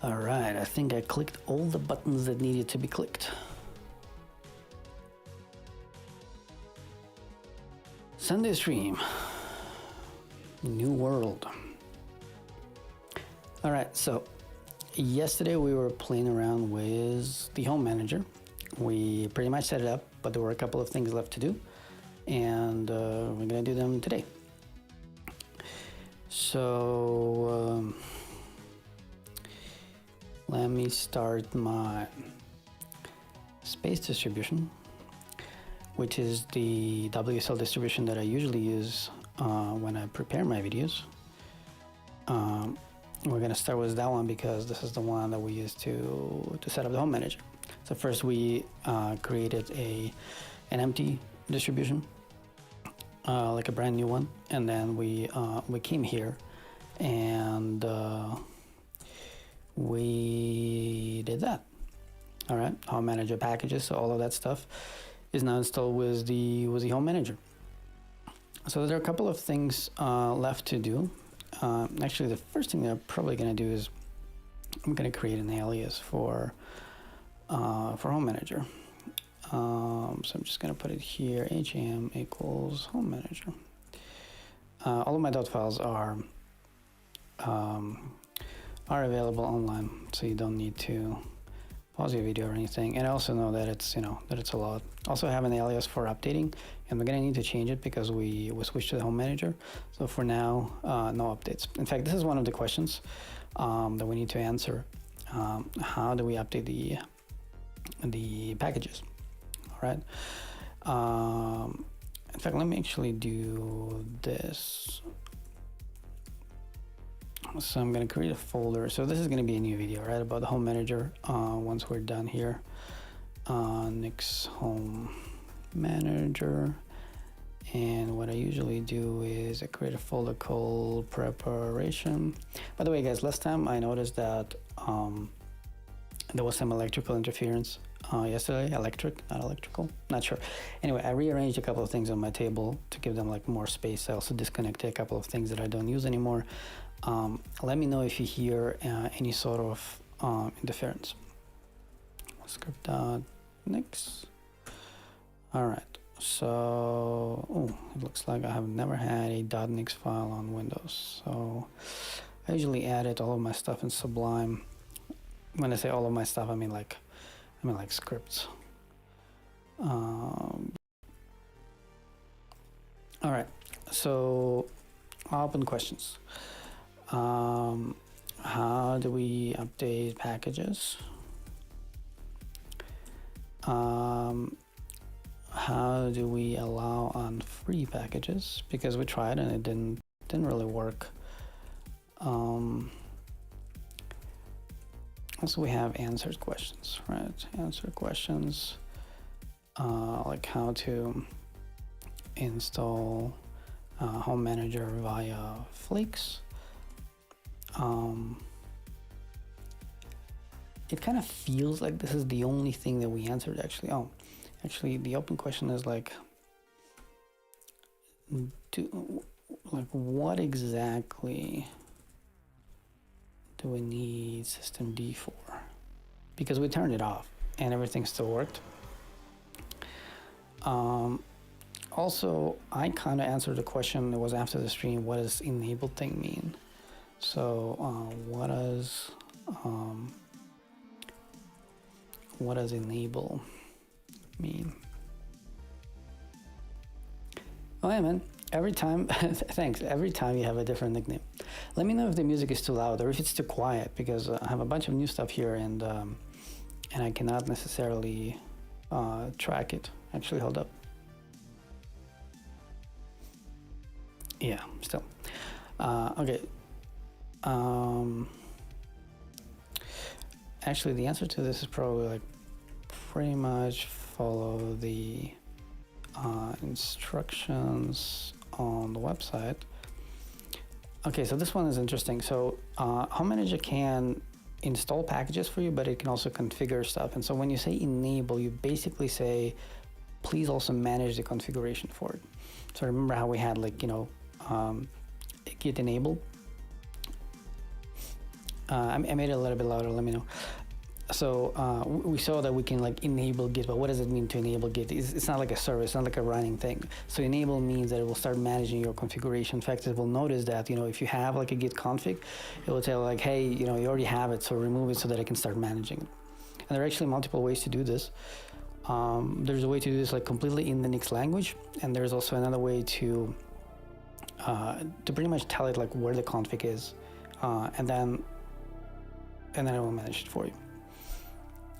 All right, I think I clicked all the buttons that needed to be clicked. Sunday stream, new world. All right, so yesterday we were playing around with the home manager. We pretty much set it up, but there were a couple of things left to do, and we're gonna do them today. So let me start my space distribution, which is the WSL distribution that I usually use when I prepare my videos. We're gonna start with that one because this is the one that we use to set up the home manager. So first we created an empty distribution, like a brand new one, and then we came here and we did that. All right, home manager packages, so all of that stuff is now installed with the home manager. So there are a couple of things left to do. Actually, the first thing that I'm probably going to do is I'm going to create an alias for home manager. So I'm just going to put it here, ham equals home manager. All of my .dot files are available online, so you don't need to pause your video or anything. And I also know that it's a lot. Also have an alias for updating, and we're gonna need to change it because we switched to the home manager. So for now, no updates. In fact, this is one of the questions that we need to answer. How do we update the packages? All right. In fact, let me actually do this. So I'm going to create a folder. So this is going to be a new video, right, about the home manager. Once we're done here, next home manager. And what I usually do is I create a folder called preparation. By the way, guys, last time I noticed that there was some electrical interference yesterday. Electric, not electrical, not sure. Anyway, I rearranged a couple of things on my table to give them like more space. I also disconnected a couple of things that I don't use anymore. Let me know if you hear any sort of interference. Script.nix. All right. So, it looks like I have never had a .nix file on Windows. So I usually edit all of my stuff in Sublime. When I say all of my stuff, I mean like scripts. All right. So I'll open questions. How do we update packages? How do we allow unfree packages? Because we tried and it didn't really work. Also, we have answered questions, right? Answer questions, like how to install home manager via flakes. It kind of feels like this is the only thing that we answered, actually. Actually, the open question is like, what exactly do we need systemd for? Because we turned it off and everything still worked. Also, I kind of answered the question that was after the stream, what does enable thing mean? So what does enable mean? Oh yeah, man, every time, thanks, every time you have a different nickname. Let me know if the music is too loud or if it's too quiet, because I have a bunch of new stuff here and I cannot necessarily track it. Actually, hold up. Yeah, still. Okay. Actually, the answer to this is probably like pretty much follow the instructions on the website. Okay, so this one is interesting. So Home Manager can install packages for you, but it can also configure stuff. And so when you say enable, you basically say, please also manage the configuration for it. So remember how we had like, git enable? I made it a little bit louder. Let me know. So we saw that we can like enable Git, but what does it mean to enable Git? It's not like a service, it's not like a running thing. So enable means that it will start managing your configuration. In fact, it will notice that, if you have like a Git config, it will tell like, hey, you already have it, so remove it so that I can start managing it. And there are actually multiple ways to do this. There's a way to do this like completely in the Nix language, and there's also another way to pretty much tell it like where the config is, and then it will manage it for you.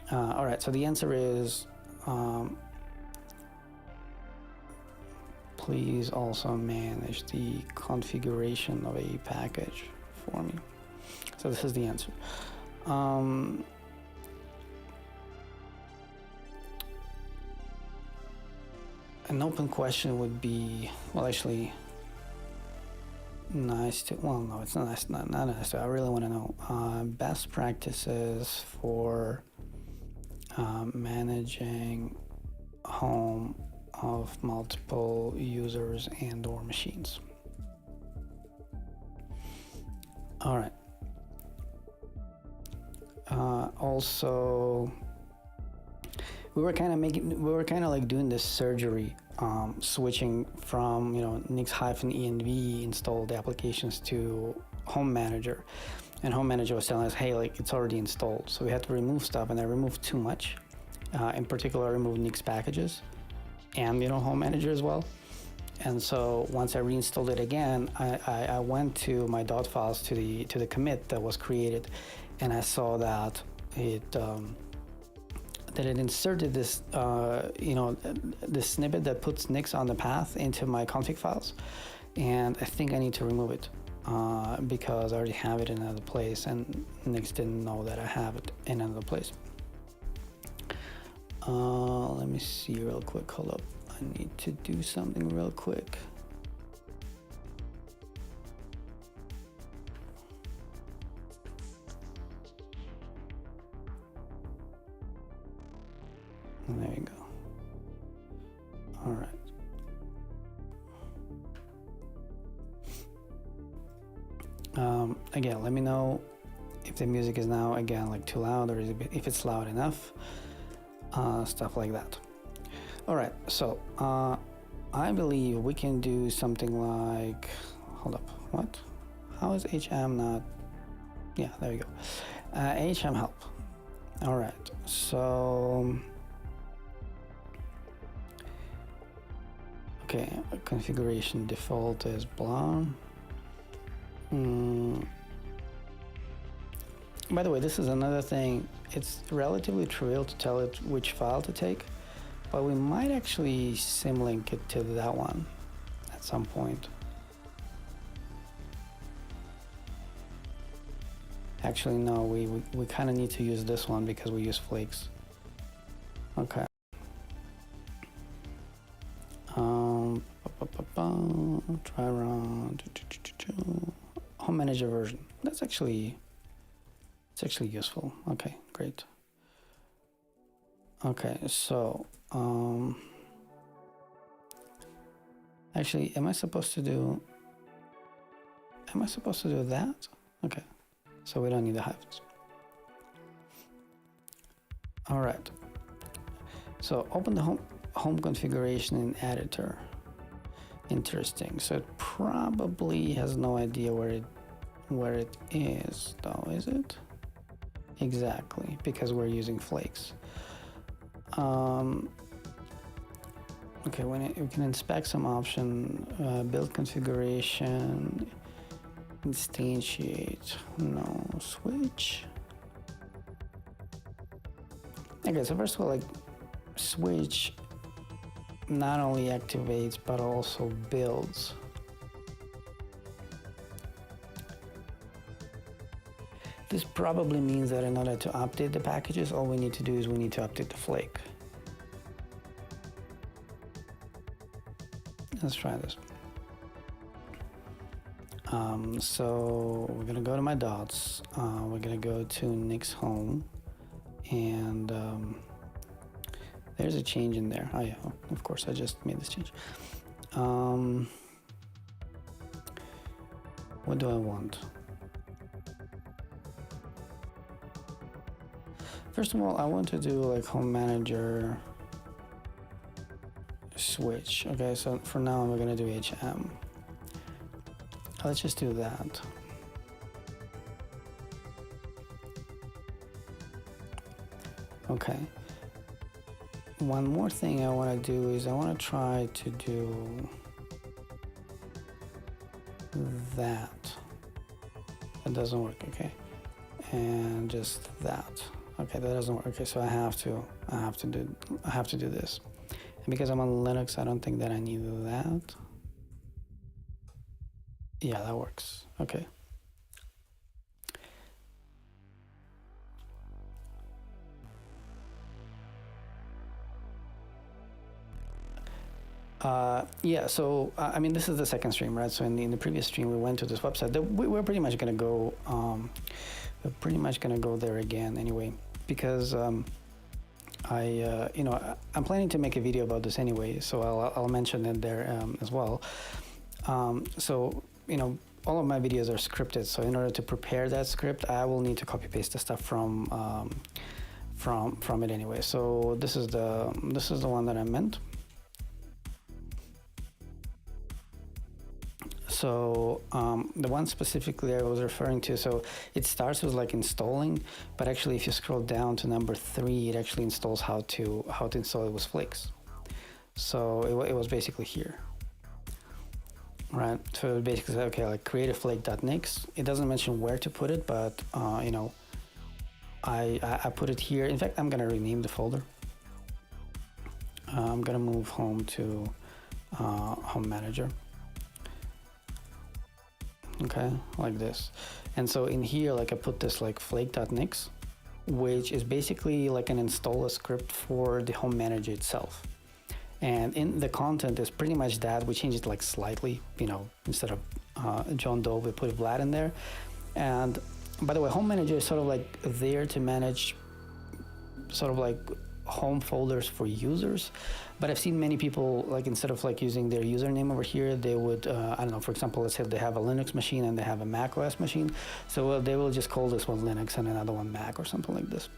All right, so the answer is, please also manage the configuration of a package for me. So this is the answer. An open question would be, well, actually, nice to, well, no, it's not nice, not nice to, I really want to know best practices for managing home of multiple users and or machines. All right. Also, we were kind of like doing this surgery, switching from Nix-env installed applications to Home Manager, and Home Manager was telling us, hey, like it's already installed, so we had to remove stuff, and I removed too much. In particular, I removed Nix packages and Home Manager as well. And so once I reinstalled it again, I went to my .dot files to the commit that was created, and I saw that it inserted this this snippet that puts Nix on the path into my config files, and I think I need to remove it because I already have it in another place, and Nix didn't know that I have it in another place. Let me see real quick. Hold up. I need to do something real quick. There you go. All right. Again, let me know if the music is now again like too loud, or if it's loud enough. Stuff like that. All right, so I believe we can do something like, hold up, what? How is HM not? Yeah, there we go. HM help. All right, so okay, configuration default is blah. By the way, this is another thing. It's relatively trivial to tell it which file to take, but we might actually symlink it to that one at some point. Actually, no, we kind of need to use this one because we use flakes. Okay. Try run Home Manager version. It's actually useful. Okay, great. Okay, so actually, am I supposed to do that? Okay, so we don't need the hyphens. All right, so open the home configuration in editor. Interesting. So it probably has no idea where it is, though, is it? Exactly, because we're using flakes. Okay, we can inspect some option, build configuration, instantiate, no, switch. Okay, so first of all, like, switch not only activates, but also builds. This probably means that in order to update the packages, all we need to do is we need to update the flake. Let's try this. So we're gonna go to my dots. We're gonna go to Nix home, and there's a change in there. Oh yeah, of course, I just made this change. What do I want? First of all, I want to do like home manager switch. Okay, so for now we're gonna do HM. Let's just do that. Okay. One more thing I want to do is I want to try to do that. That doesn't work, okay? And just that. Okay, that doesn't work. Okay, so I have to do this. And because I'm on Linux, I don't think that I need that. Yeah, that works. Okay. Yeah, so I mean, this is the second stream, right? So in the previous stream, we went to this website. We're pretty much gonna go. We're pretty much gonna go there again anyway, because you know, I'm planning to make a video about this anyway, so I'll mention it there as well. So you know, all of my videos are scripted. So in order to prepare that script, I will need to copy paste the stuff from it anyway. So this is the one that I meant. So the one specifically I was referring to, so it starts with like installing, but actually if you scroll down to number 3, it actually installs how to install it with flakes. So it was basically here, right? So it basically said, okay, like create a flake.nix. It doesn't mention where to put it, but you know, I put it here. In fact, I'm gonna rename the folder. I'm gonna move home to home manager. Okay, like this. And so in here, like I put this like flake.nix, which is basically like an installer script for the home manager itself. And in the content is pretty much that. We changed it like slightly, you know, instead of John Doe, we put Vlad in there. And by the way, home manager is sort of like there to manage sort of like home folders for users. But I've seen many people, like instead of like using their username over here, they would, I don't know, for example, let's say they have a Linux machine and they have a Mac OS machine. So they will just call this one Linux and another one Mac or something like this.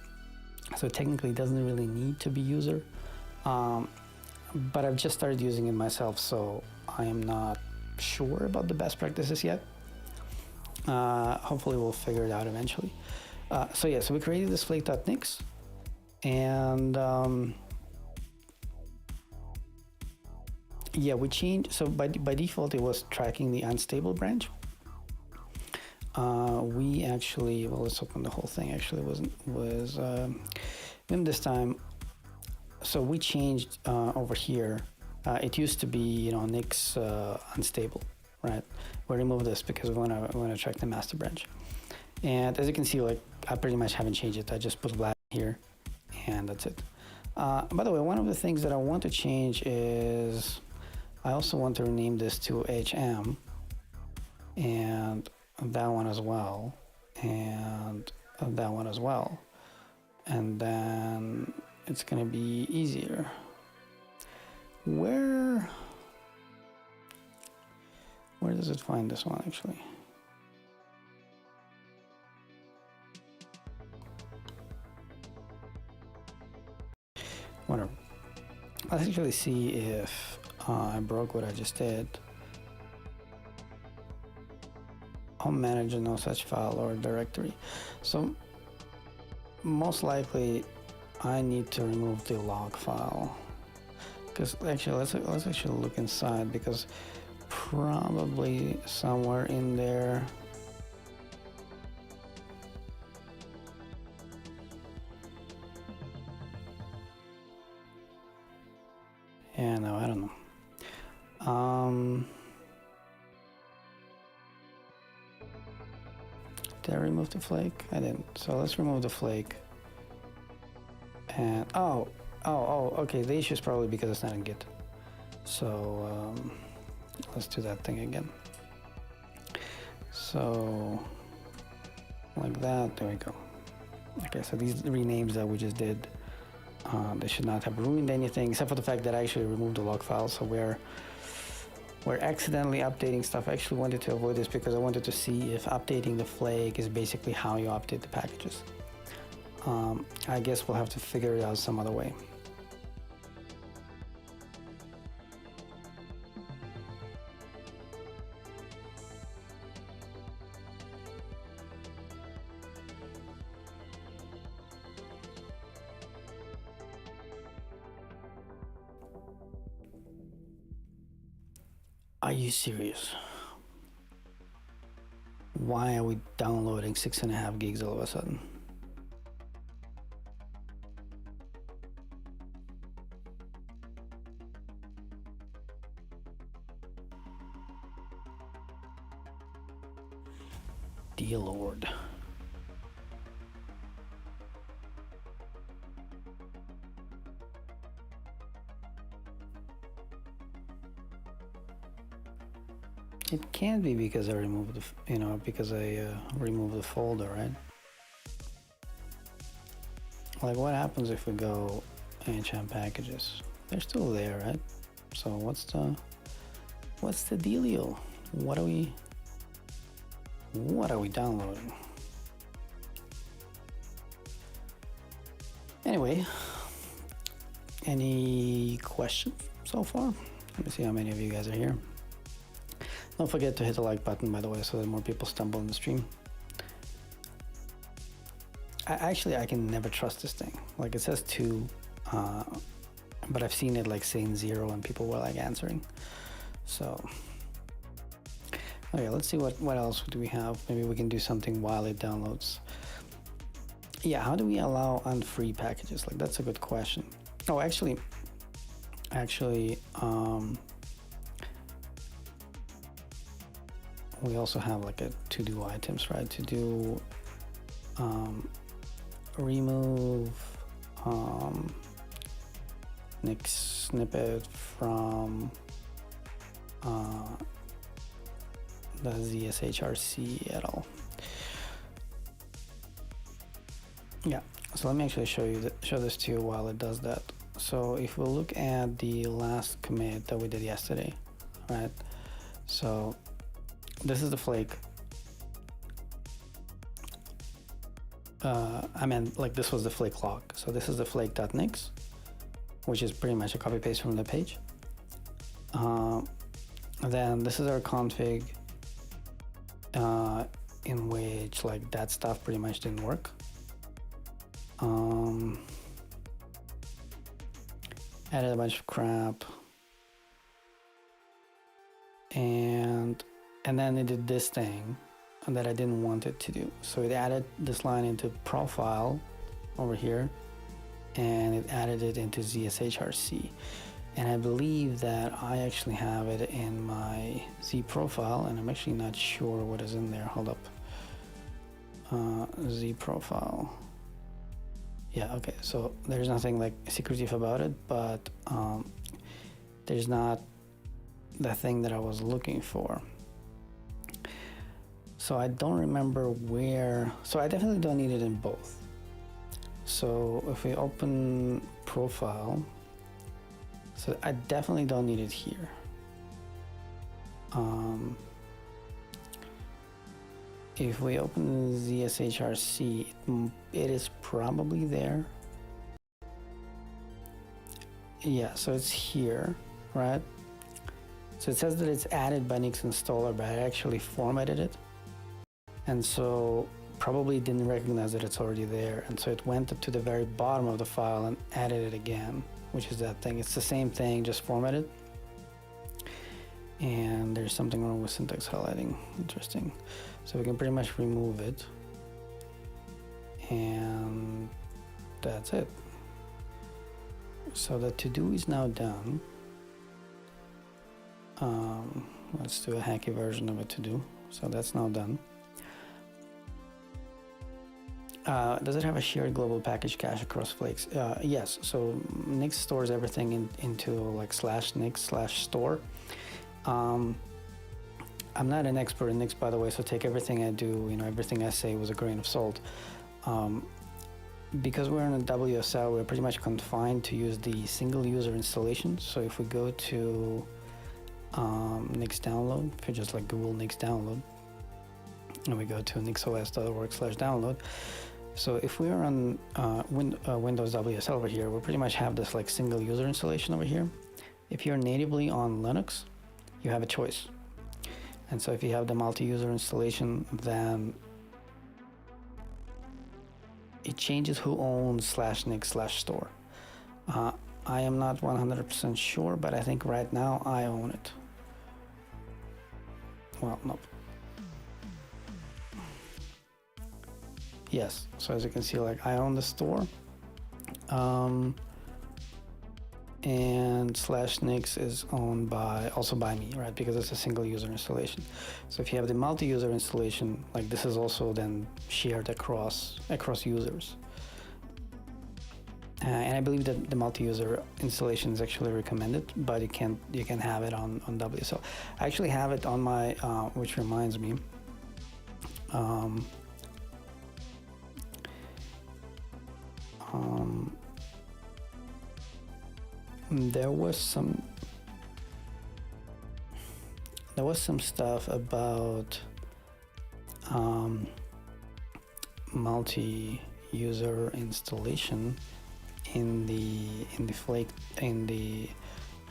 So it technically doesn't really need to be user. But I've just started using it myself, so I am not sure about the best practices yet. Hopefully we'll figure it out eventually. So yeah, so we created this flake.nix, and yeah, we changed. So by default, it was tracking the unstable branch. We actually, well, let's open the whole thing. Actually, was in this time. So we changed over here. It used to be, you know, Nix unstable, right? We removed this because we want to track the master branch. And as you can see, like I pretty much haven't changed it. I just put black here, and that's it. By the way, one of the things that I want to change is I also want to rename this to HM, and that one as well, and that one as well, and then it's gonna be easier. Where does it find this one actually? Whatever. Let's actually see if I broke what I just did. Home manager, no such file or directory. So most likely I need to remove the log file, because actually let's actually look inside, because probably somewhere in there yeah, no, I don't know. Did I remove the flake? I didn't. So let's remove the flake. And oh, okay, the issue is probably because it's not in Git. So let's do that thing again. So like that, there we go. Okay, so these renames that we just did, they should not have ruined anything, except for the fact that I actually removed the log file. So we're accidentally updating stuff. I actually wanted to avoid this because I wanted to see if updating the flake is basically how you update the packages. I guess we'll have to figure it out some other way. Are you serious? Why are we downloading 6.5 gigs all of a sudden? Dear Lord. It can't be because I removed the, because I removed the folder, right? Like, what happens if we go HM packages? They're still there, right? So what's the dealio? What are we downloading? Anyway, any questions so far? Let me see how many of you guys are here. Don't forget to hit the like button, by the way, so that more people stumble in the stream. I can never trust this thing. Like, it says 2, but I've seen it like saying 0 and people were like answering. So, okay, let's see what else do we have. Maybe we can do something while it downloads. Yeah, how do we allow unfree packages? Like, that's a good question. Oh, actually, we also have like a to-do items, right? To do remove Nick's snippet from the ZSHRC at all. Yeah, so let me actually show this to you while it does that. So if we look at the last commit that we did yesterday, right? So this is the flake. This was the flake log. So this is the flake.nix, which is pretty much a copy paste from the page. Then this is our config, in which like that stuff pretty much didn't work. Added a bunch of crap, and then it did this thing that I didn't want it to do. So it added this line into profile over here, and it added it into ZSHRC. And I believe that I actually have it in my Z profile, and I'm actually not sure what is in there. Hold up. Z profile. Yeah, okay, so there's nothing like secretive about it, but there's not the thing that I was looking for. So I don't remember where, so I definitely don't need it in both. So if we open profile, so I definitely don't need it here. If we open ZSHRC, it is probably there. Yeah, so it's here, right? So it says that it's added by Nix installer, but I actually formatted it. And so probably didn't recognize that it's already there. And so it went up to the very bottom of the file and added it again, which is that thing. It's the same thing, just formatted. And there's something wrong with syntax highlighting. Interesting. So we can pretty much remove it. And that's it. So the to-do is now done. Let's do a hacky version of a to-do. So that's now done. Does it have a shared global package cache across flakes? Yes. So Nix stores everything into like /nix/store. I'm not an expert in Nix, by the way, so take everything I do, everything I say with a grain of salt. Because we're in a WSL, we're pretty much confined to use the single user installation. So if we go to Nix download, if you just like Google Nix download, and we go to nixos.org/download, So if we are on Windows WSL over here, we pretty much have this like single user installation over here. If you're natively on Linux, you have a choice. And so if you have the multi-user installation, then it changes who owns /nix/store. I am not 100% sure, but I think right now I own it. Well, nope. Yes, so as you can see, like I own the store, and /nix is owned also by me, right? Because it's a single user installation. So if you have the multi-user installation, like this is also then shared across users. And I believe that the multi-user installation is actually recommended, but you can have it on WSL. I actually have it on my, which reminds me, there was some stuff about multi-user installation in the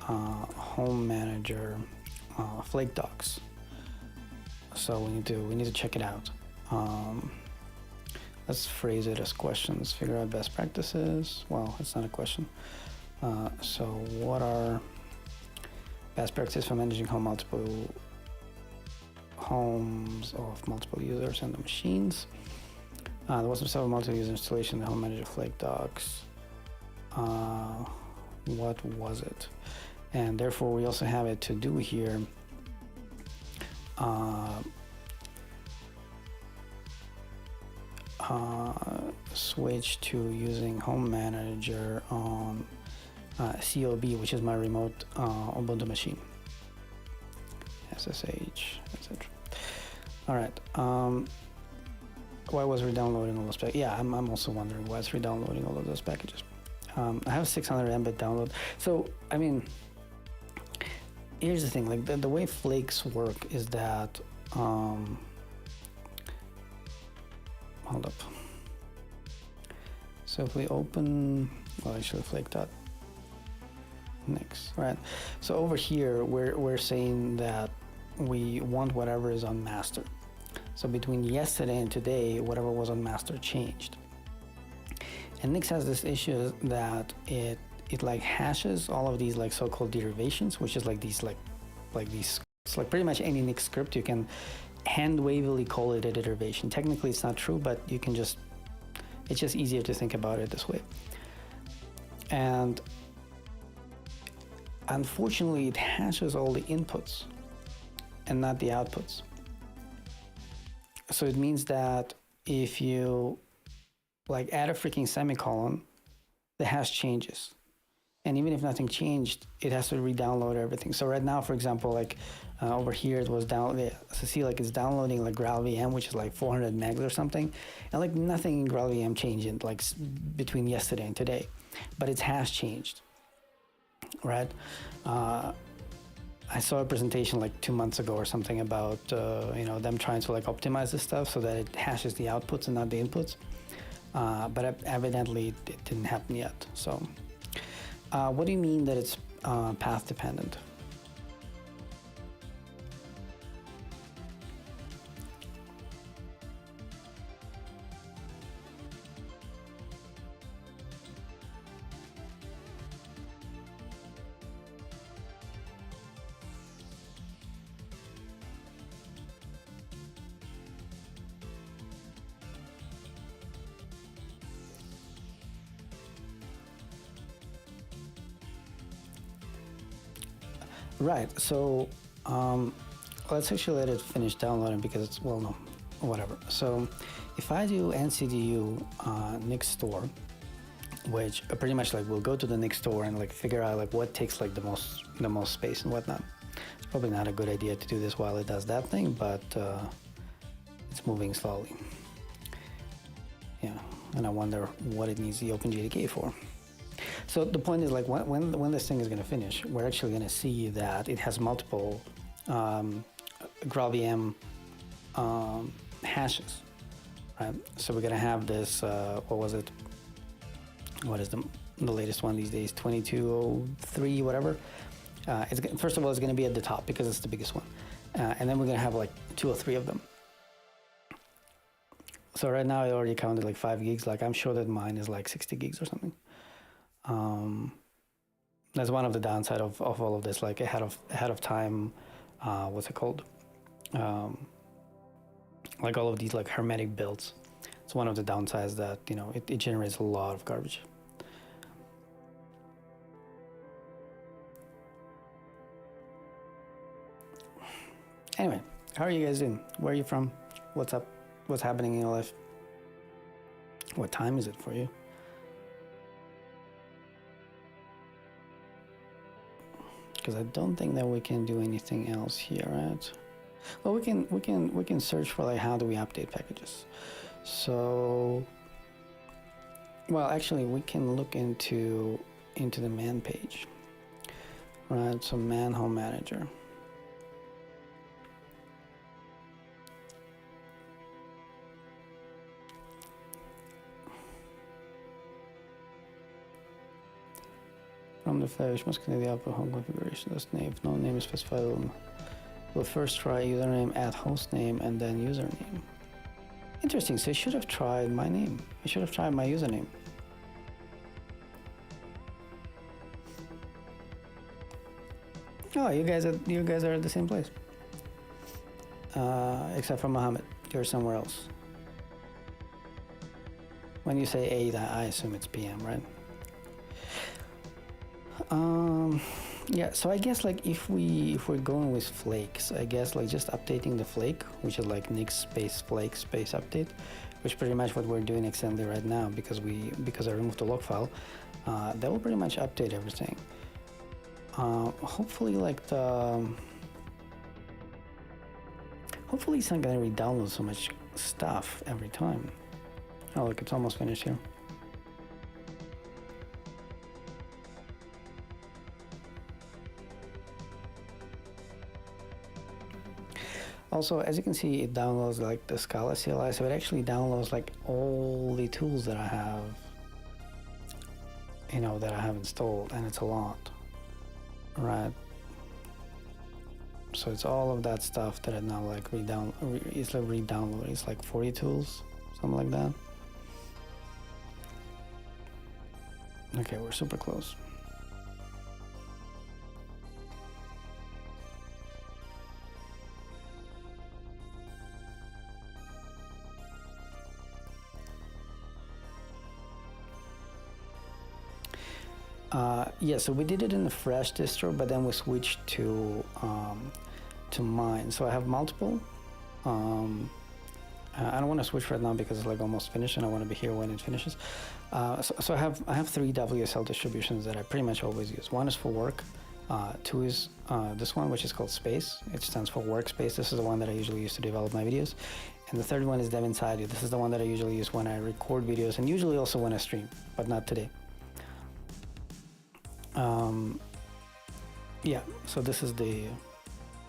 home manager flake docs. So we need to check it out. Let's phrase it as questions. Figure out best practices. Well, it's not a question. So what are best practices for managing homes of multiple users and the machines? There was some multi-user installation in the home manager flake docs. What was it? And therefore we also have a to-do here. Switch to using home manager on COB, which is my remote Ubuntu machine. SSH, etc. All right. Why was re-downloading all those packages? Yeah, I'm also wondering why it's re-downloading all of those packages. I have 600 Mbit download. So, I mean, here's the thing, like the way flakes work is that, hold up. So if we open, well, actually flake.nix, right? So over here, we're saying that we want whatever is on master. So between yesterday and today, whatever was on master changed. And Nix has this issue that it like hashes all of these like so-called derivations, which is like these it's like pretty much any Nix script you can hand-wavily call it a derivation. Technically it's not true, but you can just, it's just easier to think about it this way. And unfortunately it hashes all the inputs and not the outputs. So it means that if you like add a freaking semicolon, the hash changes. And even if nothing changed, it has to re-download everything. So right now, for example, like over here, it was so see, like it's downloading like GraalVM, which is like 400 megs or something. And like nothing in GraalVM changed in, like between yesterday and today, but its hash changed, right? I saw a presentation like 2 months ago or something about, them trying to like optimize this stuff so that it hashes the outputs and not the inputs. But evidently it didn't happen yet. So what do you mean that it's path dependent? Right, so let's actually let it finish downloading because it's, well, no, whatever. So if I do ncdu Nix store, which pretty much like we'll go to the Nix store and like figure out like what takes like the most space and whatnot. It's probably not a good idea to do this while it does that thing, but it's moving slowly. Yeah, and I wonder what it needs the OpenJDK for. So the point is, like, when this thing is going to finish, we're actually going to see that it has multiple GraalVM hashes, right? So we're gonna have this, what was it? What is the latest one these days? 2203, whatever. First of all, it's gonna be at the top because it's the biggest one. And then we're gonna have like 2 or 3 of them. So right now I already counted like 5 gigs. Like I'm sure that mine is like 60 gigs or something. That's one of the downside of all of this, like ahead of time, what's it called? Like all of these like hermetic builds. It's one of the downsides that, you know, it generates a lot of garbage. Anyway, how are you guys doing? Where are you from? What's up? What's happening in your life? What time is it for you? Because I don't think that we can do anything else here, right? Well, we can search for like how do we update packages. So, well, actually, we can look into the man page, right? So man home manager. From the flash, must connect the output home configuration. This name, if no name is specified, we'll first try username at hostname and then username. Interesting. So I should have tried my name. I should have tried my username. Oh, you guys are at the same place. Except for Mohammed, you're somewhere else. When you say 8, I assume it's PM, right? Yeah, so I guess like if we're going with flakes, I guess like just updating the flake, which is like nix space flake space update, which is pretty much what we're doing accidentally right now because I removed the log file. That will pretty much update everything. Hopefully hopefully it's not gonna re-download so much stuff every time. Oh look, it's almost finished here. Also, as you can see, it downloads like the Scala CLI, so it actually downloads like all the tools that I have, you know, that I have installed, and it's a lot, right? So it's all of that stuff that I now like re-download. It's like 40 tools, something like that. Okay, we're super close. Yeah, so we did it in the fresh distro, but then we switched to mine. So I have multiple. I don't want to switch right now because it's like almost finished, and I want to be here when it finishes. So I have 3 WSL distributions that I pretty much always use. One is for work. 2 is this one, which is called Space. It stands for Workspace. This is the one that I usually use to develop my videos. And the third one is Dev Inside You. This is the one that I usually use when I record videos, and usually also when I stream, but not today. Yeah, so this is the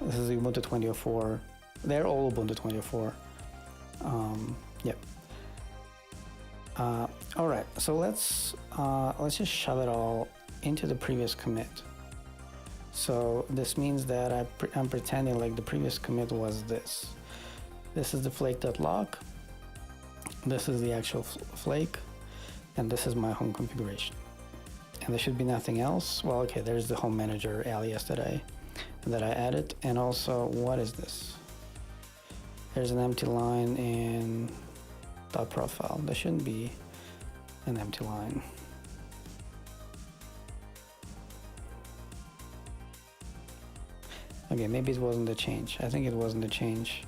Ubuntu 2004. They're all Ubuntu 2004. Yeah. All right, so let's just shove it all into the previous commit. So this means that I'm pretending like the previous commit was this. This is the flake.log. This is the actual flake, and this is my home configuration. And there should be nothing else. Well, okay, there's the home manager alias that I added, and also what is this? There's an empty line in .profile. There shouldn't be an empty line. Okay, maybe it wasn't the change. I think it wasn't the change.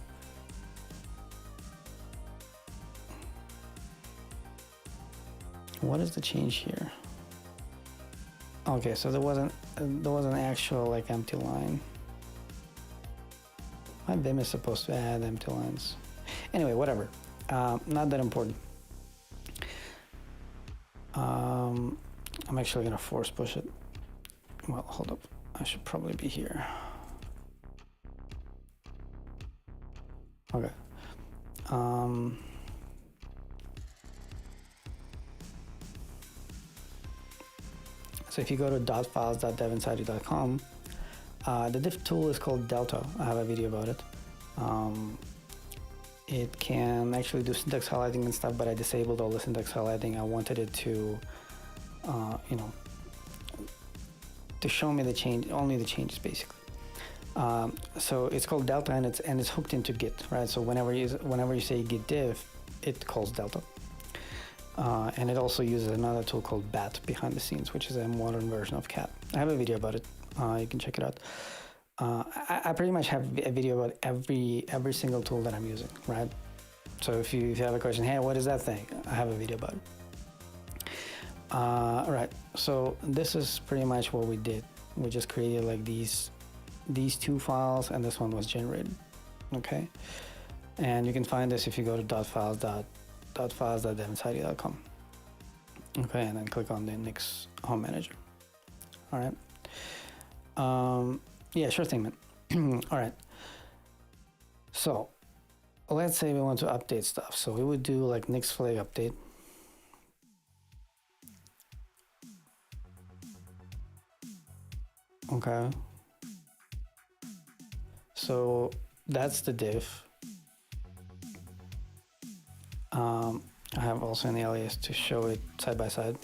What is the change here? Okay, so there wasn't actual like empty line. My Vim is supposed to add empty lines. Anyway, whatever. Not that important. I'm actually gonna force push it. Well, hold up. I should probably be here. Okay. So if you go to .files.devinside.com, the diff tool is called Delta. I have a video about it. It can actually do syntax highlighting and stuff, but I disabled all the syntax highlighting. I wanted it to, to show me the change, only the changes basically. So it's called Delta, and it's hooked into Git, right? So whenever you say git diff, it calls Delta. And it also uses another tool called Bat behind the scenes, which is a modern version of cat. I have a video about it. You can check it out. I pretty much have a video about every single tool that I'm using, right? So if you have a question, hey, what is that thing? I have a video about it. Right, so this is pretty much what we did. We just created like these two files, and this one was generated, okay? And you can find this if you go to .files.devinside.com. Okay, and then click on the Nix Home Manager. All right. Yeah, sure thing, man. All right. So let's say we want to update stuff. So we would do like Nix flag update. Okay. So that's the diff. I have also an alias to show it side by side.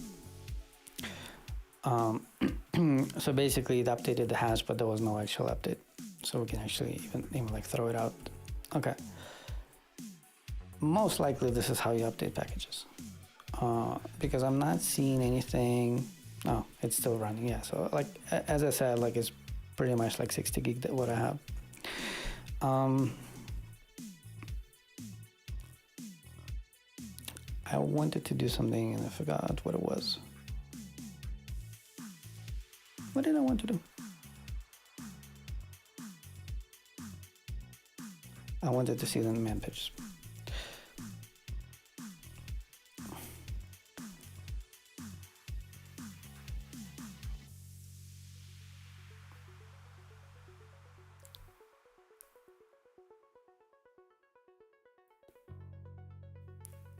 So basically it updated the hash, but there was no actual update. So we can actually even like throw it out. Okay. Most likely this is how you update packages. Because I'm not seeing anything. Oh, it's still running. Yeah. So like, as I said, like it's pretty much like 60 gig that what I have. I wanted to do something and I forgot what it was. What did I want to do? I wanted to see the man pages.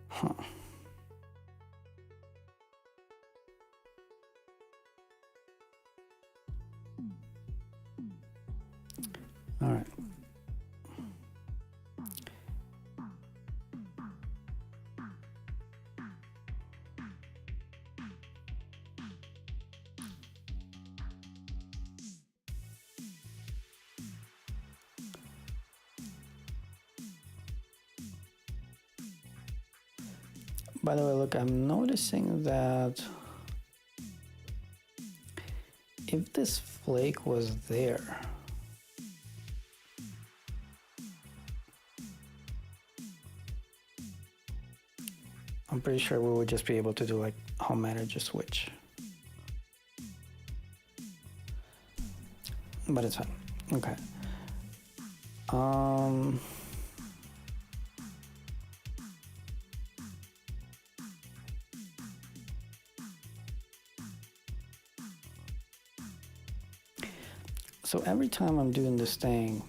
Huh. All right. By the way, look, I'm noticing that if this flake was there, I'm pretty sure we would just be able to do like home manager switch. But it's fine. Okay. So every time I'm doing this thing,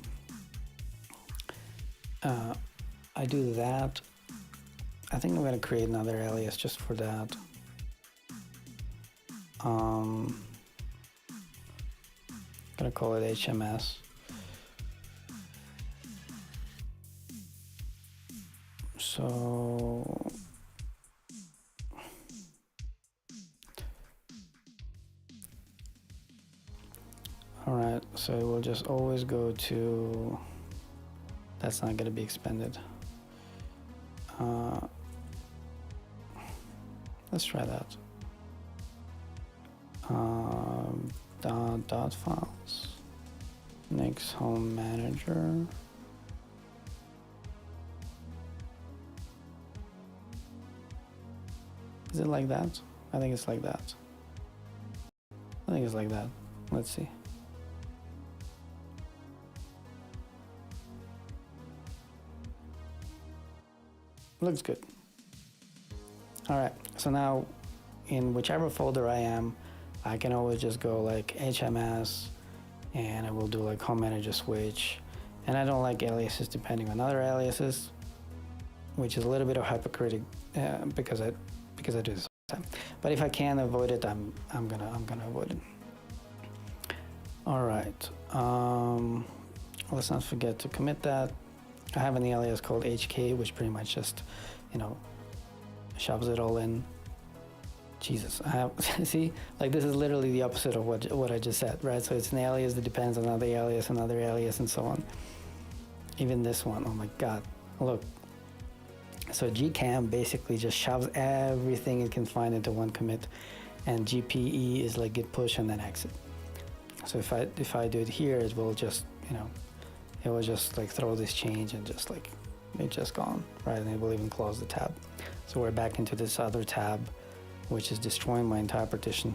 I do that. I think I'm gonna create another alias just for that. Gonna call it HMS. So all right, so it will just always go to, that's not gonna be expanded. Let's try that. Dot files, Nix home manager. Is it like that? I think it's like that. I think it's like that. Let's see. Looks good. All right, so now in whichever folder I am, I can always just go like HMS and I will do like home manager switch. And I don't like aliases depending on other aliases, which is a little bit of hypocritic because I do this all the time. But if I can avoid it, I'm gonna avoid it. All right. Let's not forget to commit that. I have an alias called HK, which pretty much just, you know, shoves it all in. Jesus, I have see, like this is literally the opposite of what I just said, right? So it's an alias that depends on another alias, and so on. Even this one, oh my God, look. So gcam basically just shoves everything it can find into one commit, and gpe is like git push and then exit. So if I do it here, it will just, you know, it will just like throw this change and just like it's just gone, right? And it will even close the tab. So we're back into this other tab, which is destroying my entire partition.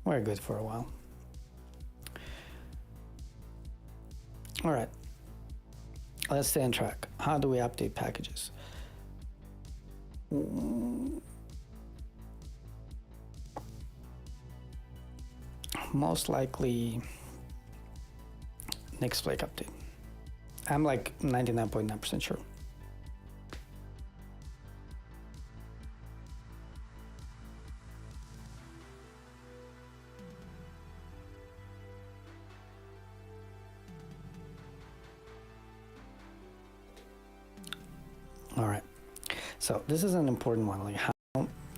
We're good for a while. All right, let's stay on track. How do we update packages? Most likely next flake update. I'm like 99.9% sure. All right, so this is an important one, like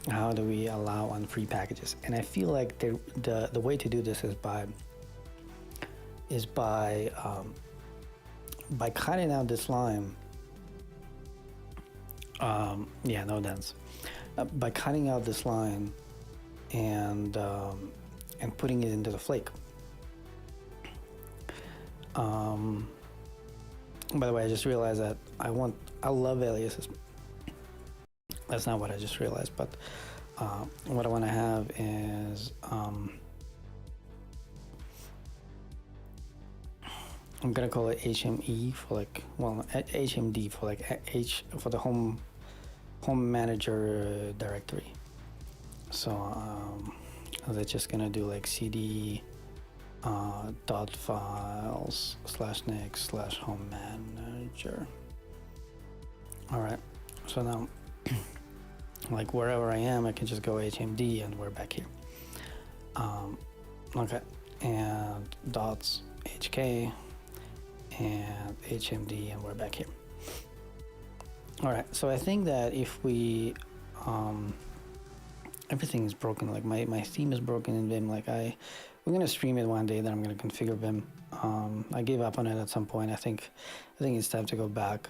how do we allow unfree packages? And I feel like the way to do this is by cutting out this line. Yeah, no dance. By cutting out this line and putting it into the flake. By the way, I just realized that I love aliases. That's not what I just realized, but what I want to have is I'm gonna call it HME for like, well, HMD for like H for the home manager directory. So that's just gonna do like cd dot files /next /home manager. All right, so now like wherever I am, I can just go HMD and we're back here. Okay, and dots HK and HMD and we're back here. All right, so I think that if we everything is broken, like my theme is broken in Vim. Like we're gonna stream it one day, then I'm gonna configure Vim. I gave up on it at some point. I think it's time to go back.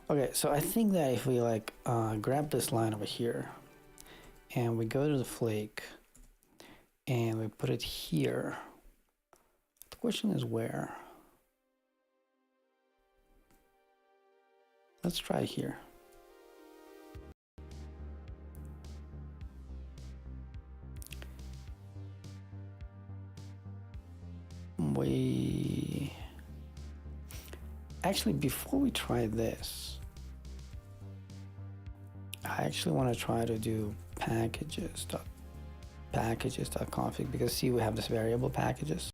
Okay, so I think that if we like grab this line over here and we go to the flake and we put it here, the question is where? Let's try here. Actually, before we try this, I actually want to try to do packages.config, because see, we have this variable packages.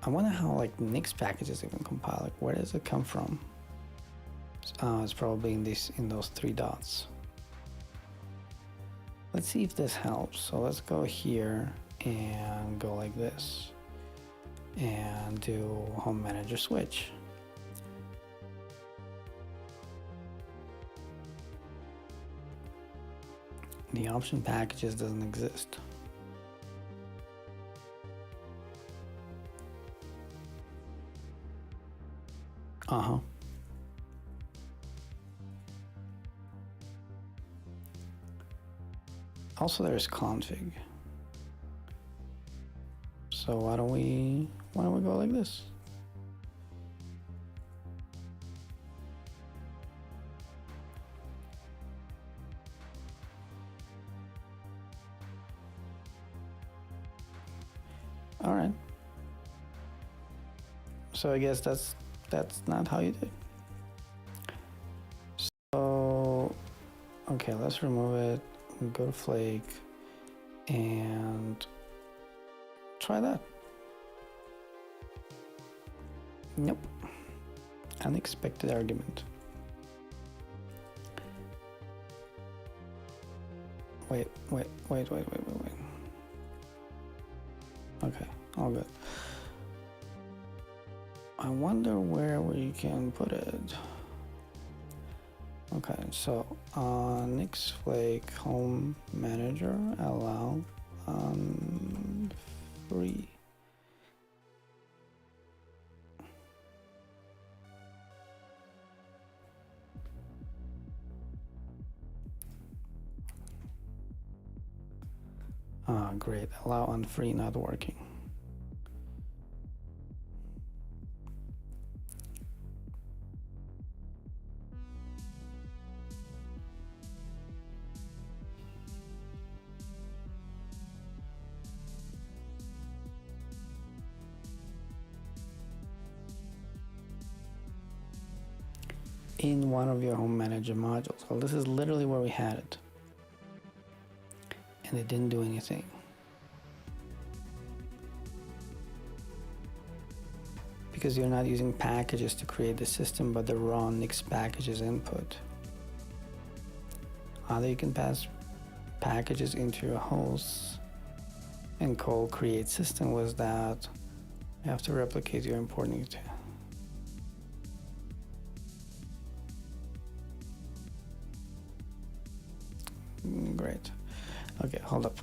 I wonder how like Nix packages even compile. Like, where does it come from? It's probably in those three dots. Let's see if this helps. So let's go here and go like this and do home manager switch. The option packages doesn't exist. Also, there's config. So why don't we go like this? All right. So I guess that's not how you do it. So okay, let's remove it. Go to flake and try that. Nope. unexpected argument. Wait. Okay, all good. I wonder where we can put it. Okay, so next flake home manager allow unfree. Great, allow unfree not working. In one of your home manager modules. Well, this is literally where we had it. And it didn't do anything. Because you're not using packages to create the system, but the raw Nix packages input. Either you can pass packages into your hosts and call create system was that you have to replicate your importing to. Great. Okay, hold up.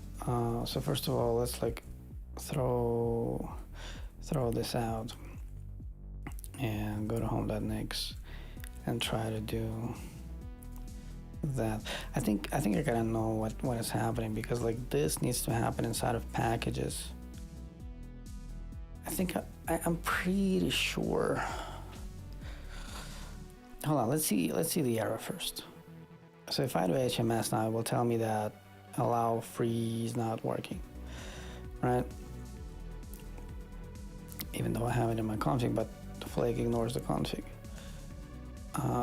So first of all, let's like throw this out and go to home.nix and try to do that. I think I gotta know what is happening, because like this needs to happen inside of packages. I think I'm pretty sure. Hold on, let's see the error first. So if I do HMS now, it will tell me that allow free is not working, right? Even though I have it in my config, but the flake ignores the config.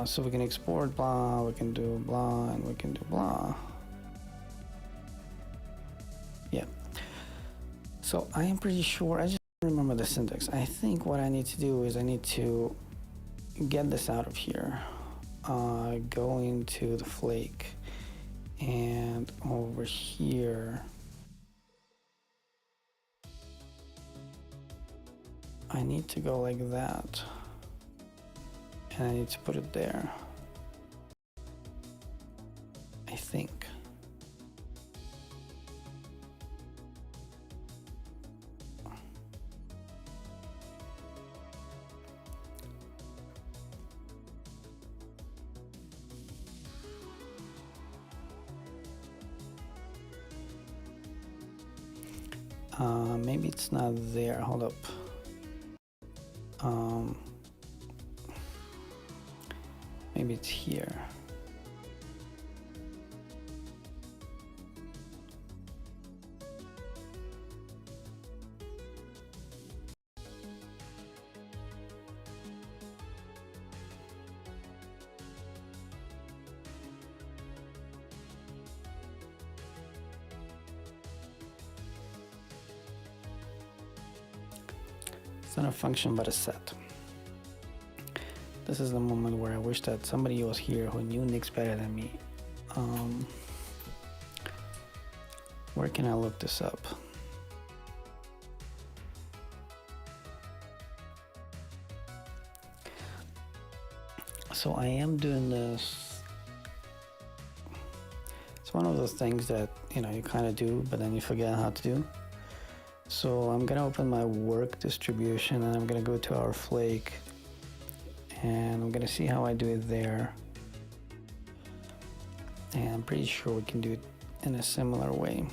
So we can export blah, we can do blah, and we can do blah. Yeah. So I am pretty sure, I just remember the syntax. I think what I need to do is I need to get this out of here. Go into the flake, and over here I need to go like that, and I need to put it there, I think. Maybe it's not there. Hold up. Maybe it's here. It's not a function, but a set. This is the moment where I wish that somebody was here who knew Nix better than me. Where can I look this up? So I am doing this. It's one of those things that, you know, you kind of do, but then you forget how to do. So I'm gonna open my work distribution, and I'm gonna go to our flake, and I'm gonna see how I do it there. And I'm pretty sure we can do it in a similar way.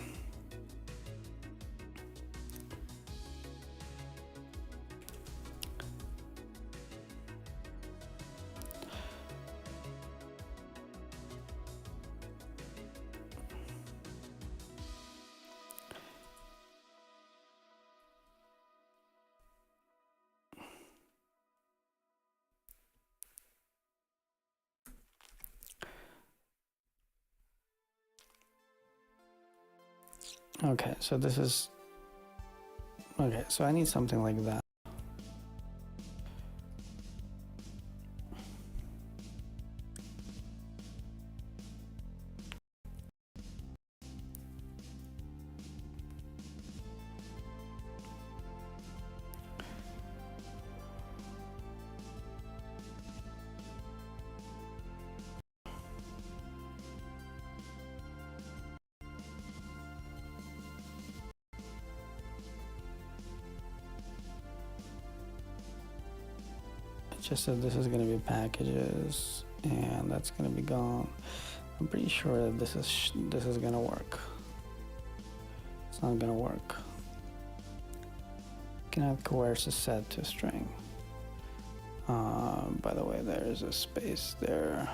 Okay, so this is, okay, so I need something like that. just said this is going to be packages, and that's going to be gone. I'm pretty sure that this is going to work. It's not going to work. Cannot coerce a set to string. By the way, there's a space there.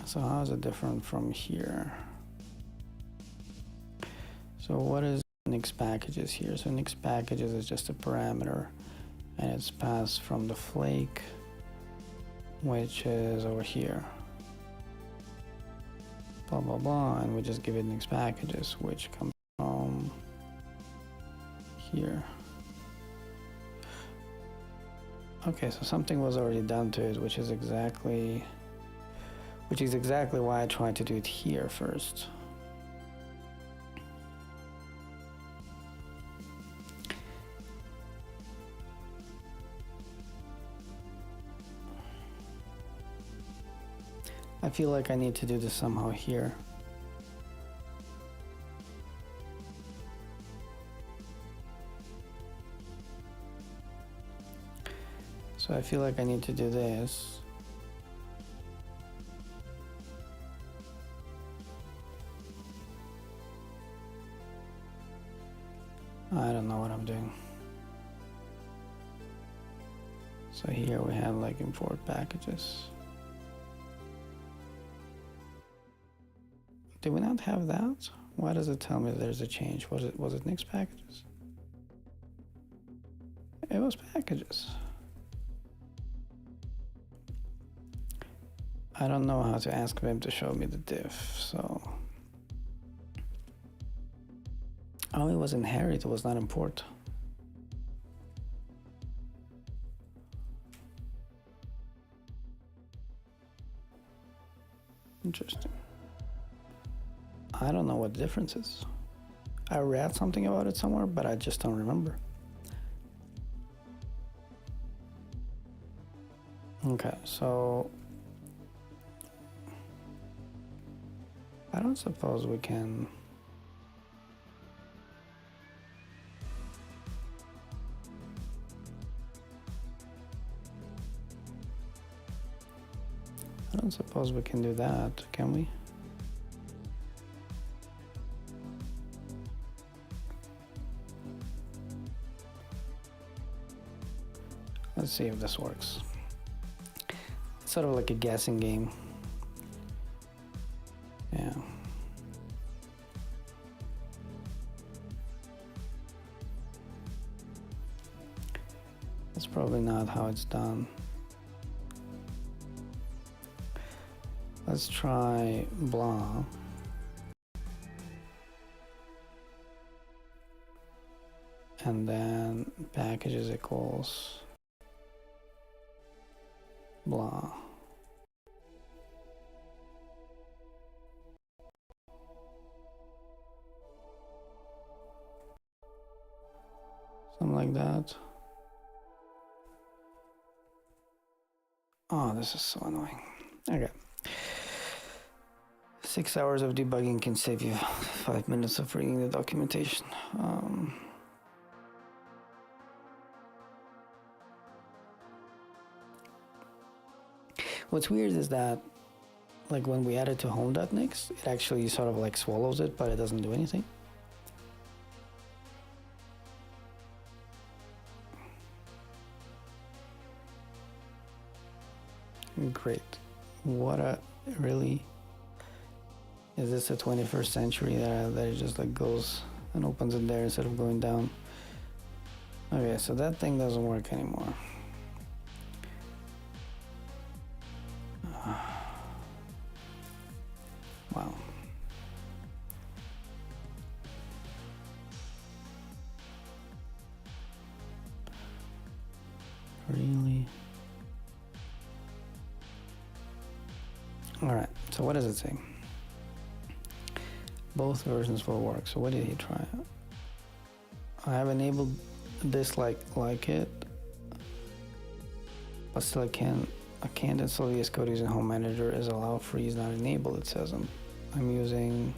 So how is it different from here? So what is Nix packages here? So Nix packages is just a parameter, and it's passed from the flake, which is over here. Blah blah blah, and we just give it Nix packages, which comes from here. Okay, so something was already done to it, which is exactly why I tried to do it here first. I feel like I need to do this somehow here. So I feel like I need to do this. I don't know what I'm doing. So here we have like import packages. Did we not have that? Why does it tell me there's a change? Was it Nix packages? It was packages. I don't know how to ask Vim to show me the diff, so. Oh, it was inherit, it was not import. Interesting. I don't know what the difference is. I read something about it somewhere, but I just don't remember. Okay, so I don't suppose we can. I don't suppose we can do that, can we? Let's see if this works. It's sort of like a guessing game. Yeah. That's probably not how it's done. Let's try blah. And then packages equals blah. Something like that. Oh, this is so annoying. Okay. 6 hours of debugging can save you 5 minutes of reading the documentation. What's weird is that, like, when we add it to home.nix, it actually sort of like swallows it, but it doesn't do anything. Great. What a really. Is this the 21st century that it just like goes and opens it there instead of going down? Okay, so that thing doesn't work anymore. Wow. Really? All right, so what does it say? Both versions will work. So what did he try? I have enabled this like it, but still I can't install VS Code using Home Manager as allow free is not enabled. It says I'm using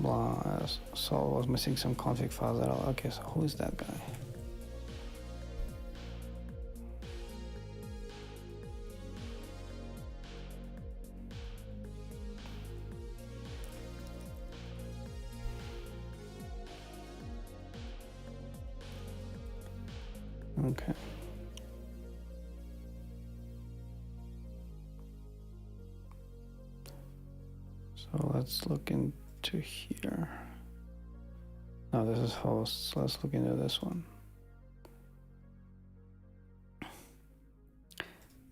blah. So I was missing some config files at all. Okay, so who is that guy? Okay. So let's look into here. No, this is hosts. Let's look into this one.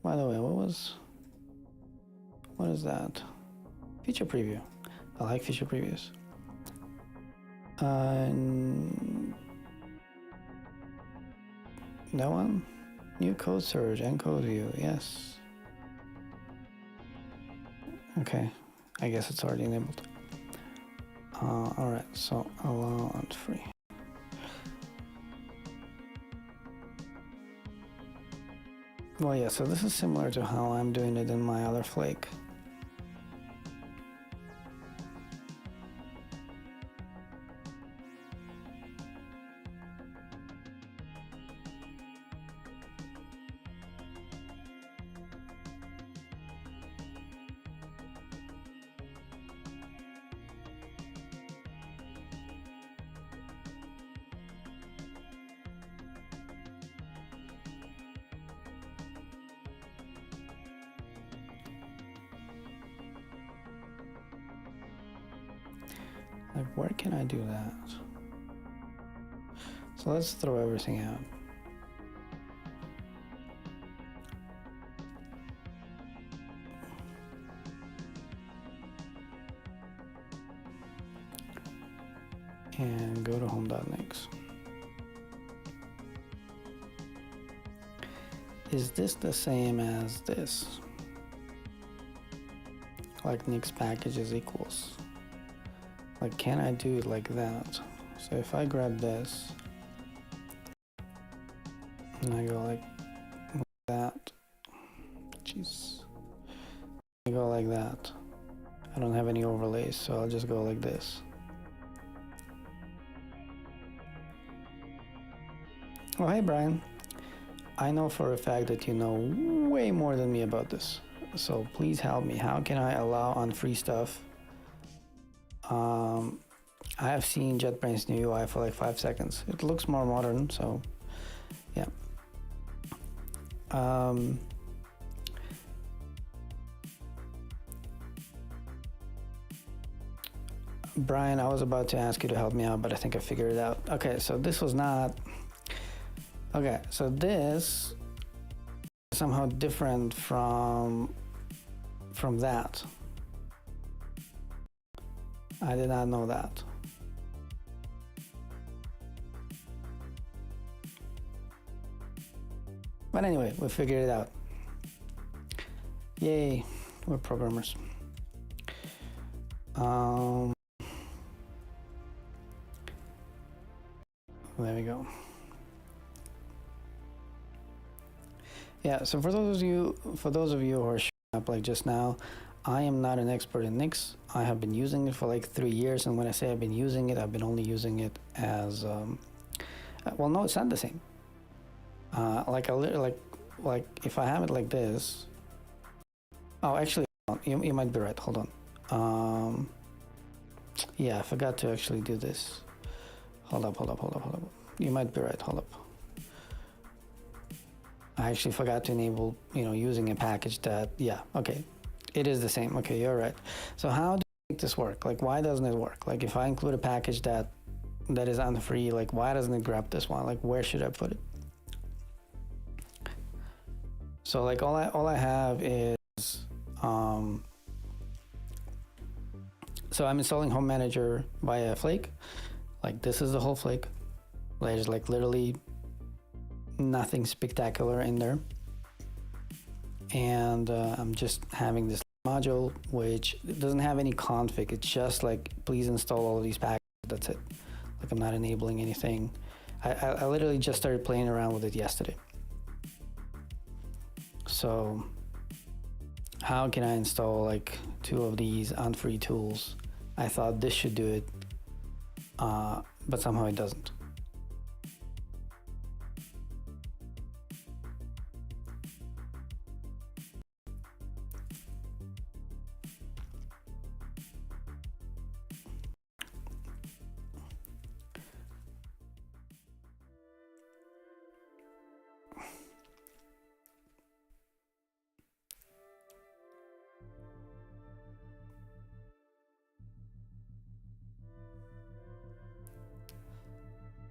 By the way, what is that? Feature preview. I like feature previews. That one? New code search and code view, yes. Okay, I guess it's already enabled. All right, so allow unfree. Well, yeah, so this is similar to how I'm doing it in my other flake. Like, where can I do that? So let's throw everything out. And go to home.nix. Is this the same as this? Like Nix packages equals. Like, can I do it like that? So if I grab this and I go like that, jeez, I go like that. I don't have any overlays, so I'll just go like this. Oh, hey Brian. I know for a fact that you know way more than me about this. So please help me. How can I allow unfree stuff? I have seen JetBrains new UI for like 5 seconds. It looks more modern, so yeah. Brian, I was about to ask you to help me out, but I think I figured it out. Okay, so this was not... Okay, so this is somehow different from that. I did not know that. But anyway, we figured it out. Yay, we're programmers. There we go. Yeah, so for those of you who are showing up like just now, I am not an expert in Nix. I have been using it for like 3 years, and when I say I've been using it, I've been only using it as well, no, it's not the same. Like if I have it like this. Oh, actually, you might be right. Hold on. Yeah, I forgot to actually do this. Hold up. You might be right. Hold up. I actually forgot to enable, using a package that, yeah, okay. It is the same. Okay, you're right. So how do I make this work? Like, why doesn't it work? Like, if I include a package that is unfree, like, why doesn't it grab this one? Like, where should I put it? So, like, all I have is, so I'm installing Home Manager via Flake. Like, this is the whole Flake. There's, like, literally nothing spectacular in there. And I'm just having this module which doesn't have any config. It's just like, please install all of these packages. That's it. Like, I'm not enabling anything. I literally just started playing around with it yesterday. So how can I install like 2 of these unfree tools I thought this should do it, but somehow it doesn't.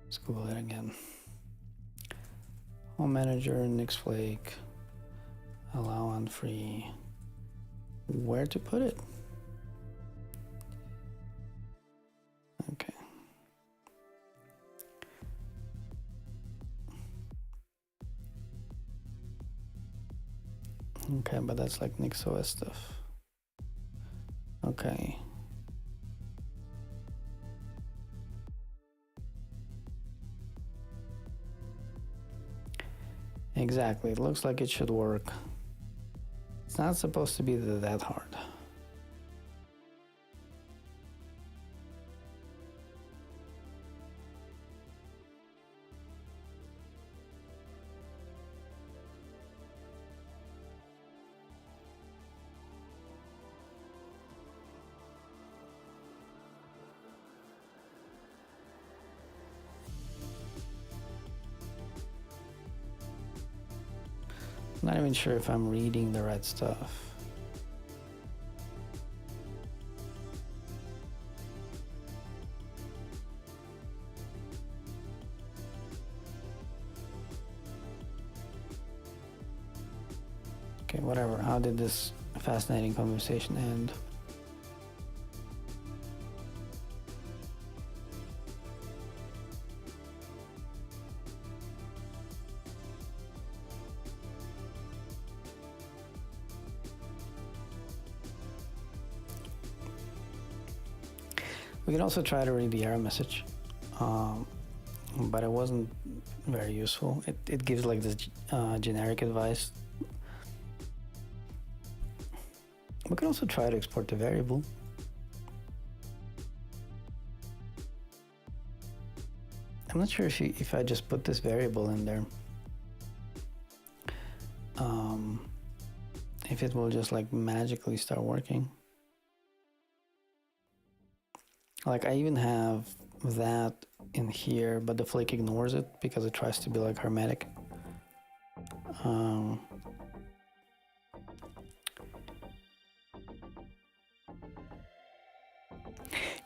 Let's Google it again. Home manager, Nix flake, allow unfree. Where to put it? Okay. Okay, but that's like NixOS stuff. Okay. Exactly, it looks like it should work. It's not supposed to be that hard. I'm not even sure if I'm reading the right stuff. Okay, whatever. How did this fascinating conversation end? We can also try to read the error message, but it wasn't very useful. It gives like this generic advice. We can also try to export the variable. I'm not sure if I just put this variable in there, if it will just like magically start working. Like I even have that in here, but the flake ignores it because it tries to be like hermetic.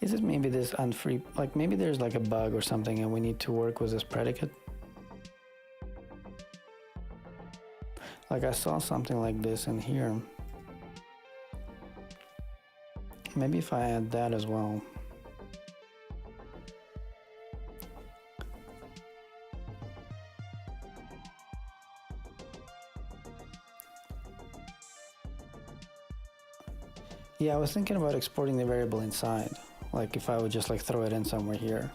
Is it maybe this unfree, like maybe there's like a bug or something and we need to work with this predicate? Like I saw something like this in here. Maybe if I add that as well. Yeah, I was thinking about exporting the variable inside. Like if I would just like throw it in somewhere here,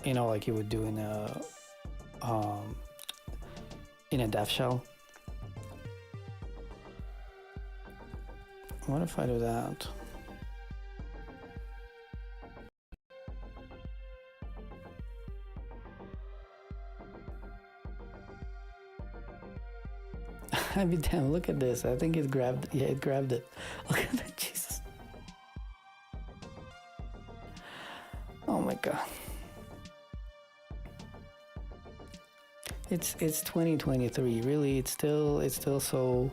you know, like you would do in a def shell. What if I do that? I mean, damn, look at this. I think it grabbed, yeah, it grabbed it. Look at that, Jesus. Oh my God. It's 2023. Really, it's still so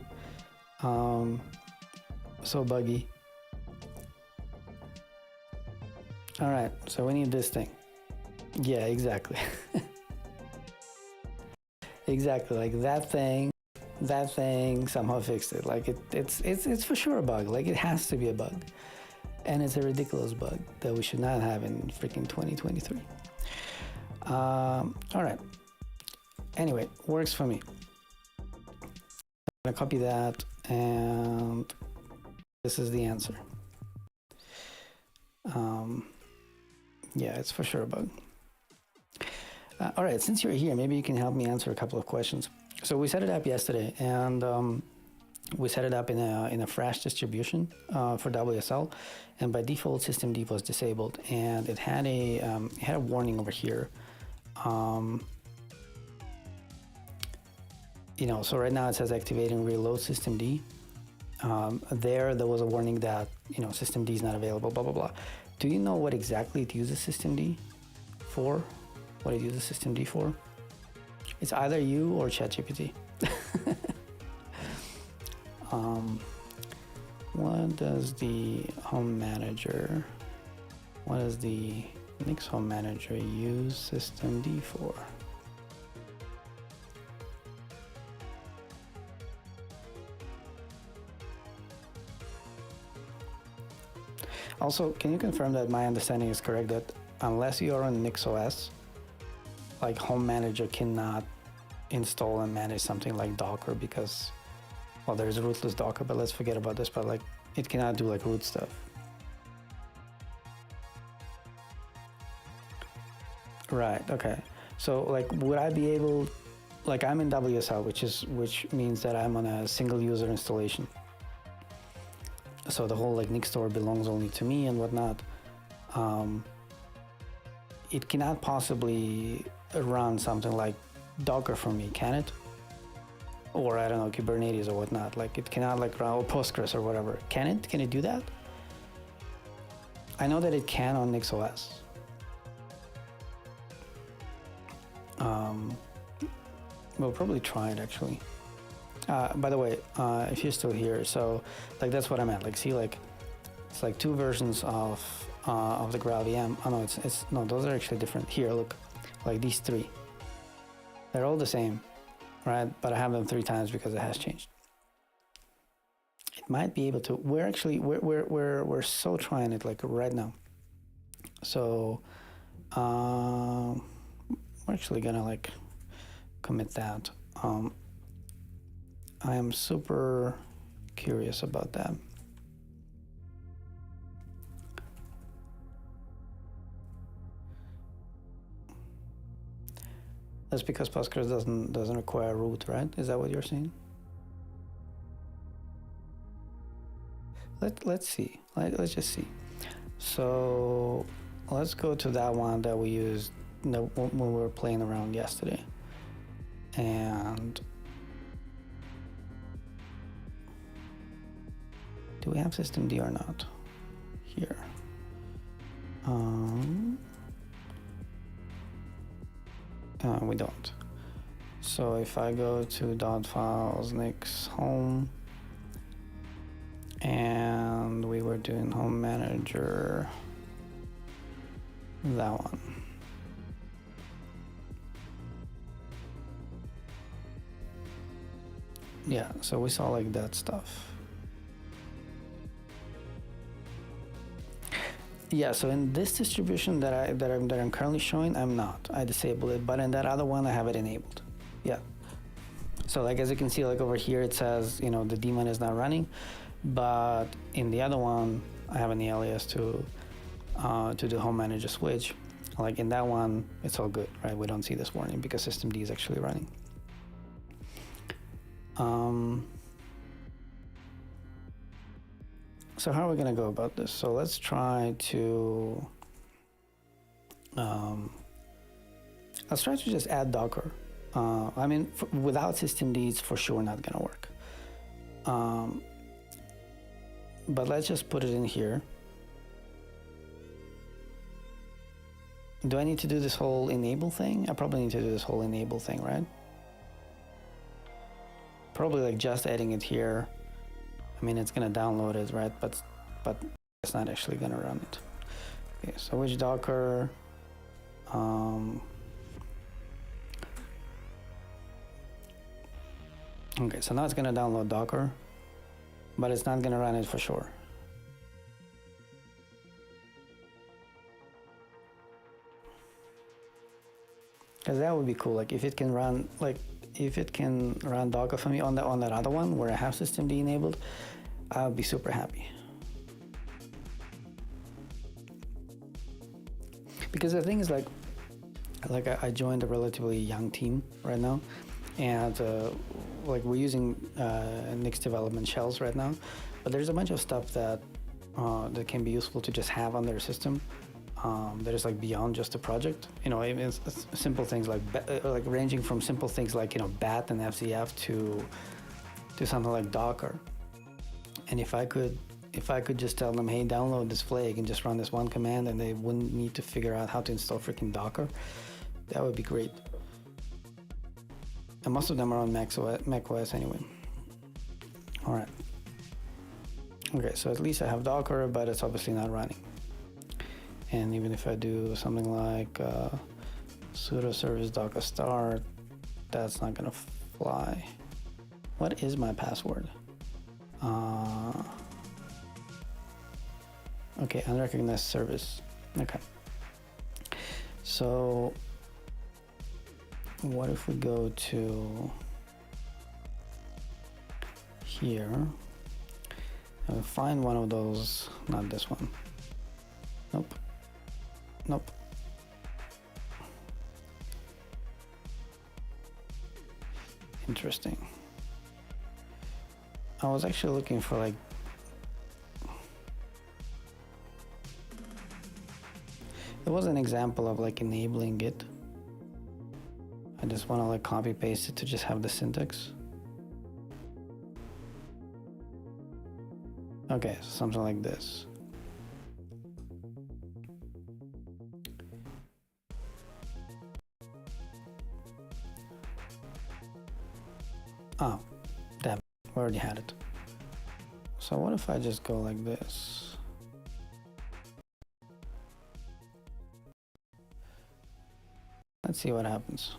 so buggy. All right, so we need this thing. Yeah, exactly. Exactly, like that thing somehow fixed it. Like it's for sure a bug. Like it has to be a bug, and it's a ridiculous bug that we should not have in freaking 2023. All right. Anyway, works for me. I'm gonna copy that, and this is the answer. Yeah, it's for sure a bug. All right, since you're here, maybe you can help me answer a couple of questions. So we set it up yesterday, and we set it up in a fresh distribution for WSL, and by default systemd was disabled, and it had a warning over here. So right now it says activating reload systemd. There was a warning that systemd is not available, blah blah blah. Do you know what exactly it uses systemd for? What it uses systemd for? It's either you or ChatGPT. What does the home manager? What does the Nix home manager use systemd for? Also, can you confirm that my understanding is correct that unless you are on Nix OS, like home manager cannot install and manage something like Docker because, well, there's rootless Docker, but let's forget about this, but like it cannot do like root stuff. Right, okay. So like would I be able, like I'm in WSL, which means that I'm on a single user installation. So the whole like Nix store belongs only to me and whatnot. It cannot possibly run something like Docker for me, can it? Or I don't know, Kubernetes or whatnot. Like it cannot like run, or Postgres or whatever. Can it? Can it do that? I know that it can on Nix OS. We'll probably try it actually. By the way, if you're still here, so like that's what I meant. Like see, like it's like two versions of the GraalVM. Oh no, it's no, those are actually different. Here, look, like these three. They're all the same, right? But I have them 3 times because it has changed. It might be able to. We're actually we're so trying it like right now. So we're actually gonna like commit that. I am super curious about that. That's because Postgres doesn't require root, right? Is that what you're saying? Let's see. Let's just see. So let's go to that one that we used when we were playing around yesterday. And do we have systemd or not? Here. We don't. So if I go to .files, Nix home, and we were doing home manager, that one. Yeah, so we saw like that stuff. Yeah, so in this distribution that I'm currently showing, I'm not. I disabled it, but in that other one, I have it enabled. Yeah. So like as you can see, like over here, it says the daemon is not running, but in the other one, I have an alias to the home manager switch. Like in that one, it's all good, right? We don't see this warning because systemd is actually running. So how are we gonna go about this? So let's try to just add Docker. I mean, without systemd, it's for sure not gonna work. But let's just put it in here. Do I need to do this whole enable thing? I probably need to do this whole enable thing, right? Probably like just adding it here. I mean, it's gonna download it, right? But it's not actually gonna run it. Okay, so which Docker? Okay, so now it's gonna download Docker, but it's not gonna run it for sure. Because that would be cool. Like if it can run, Docker for me on that other one where I have systemd enabled, I'll be super happy. Because the thing is like I joined a relatively young team right now, and like we're using Nix development shells right now, but there's a bunch of stuff that that can be useful to just have on their system. That is like beyond just a project. You know, it's simple things like ranging from simple things like, you know, BAT and FZF to something like Docker. And if I could just tell them, hey, download this flake and just run this one command, and they wouldn't need to figure out how to install freaking Docker, that would be great. And most of them are on Mac OS anyway. All right. Okay, so at least I have Docker, but it's obviously not running. And even if I do something like sudo service docker start, that's not gonna fly. What is my password? Okay, unrecognized service. Okay. So what if we go to here and find one of those, not this one. Nope. Nope. Interesting. I was actually looking for like there was an example of like enabling it. I just want to like copy paste it to just have the syntax. Okay, so something like this. Oh, damn, we already had it. So what if I just go like this? Let's see what happens.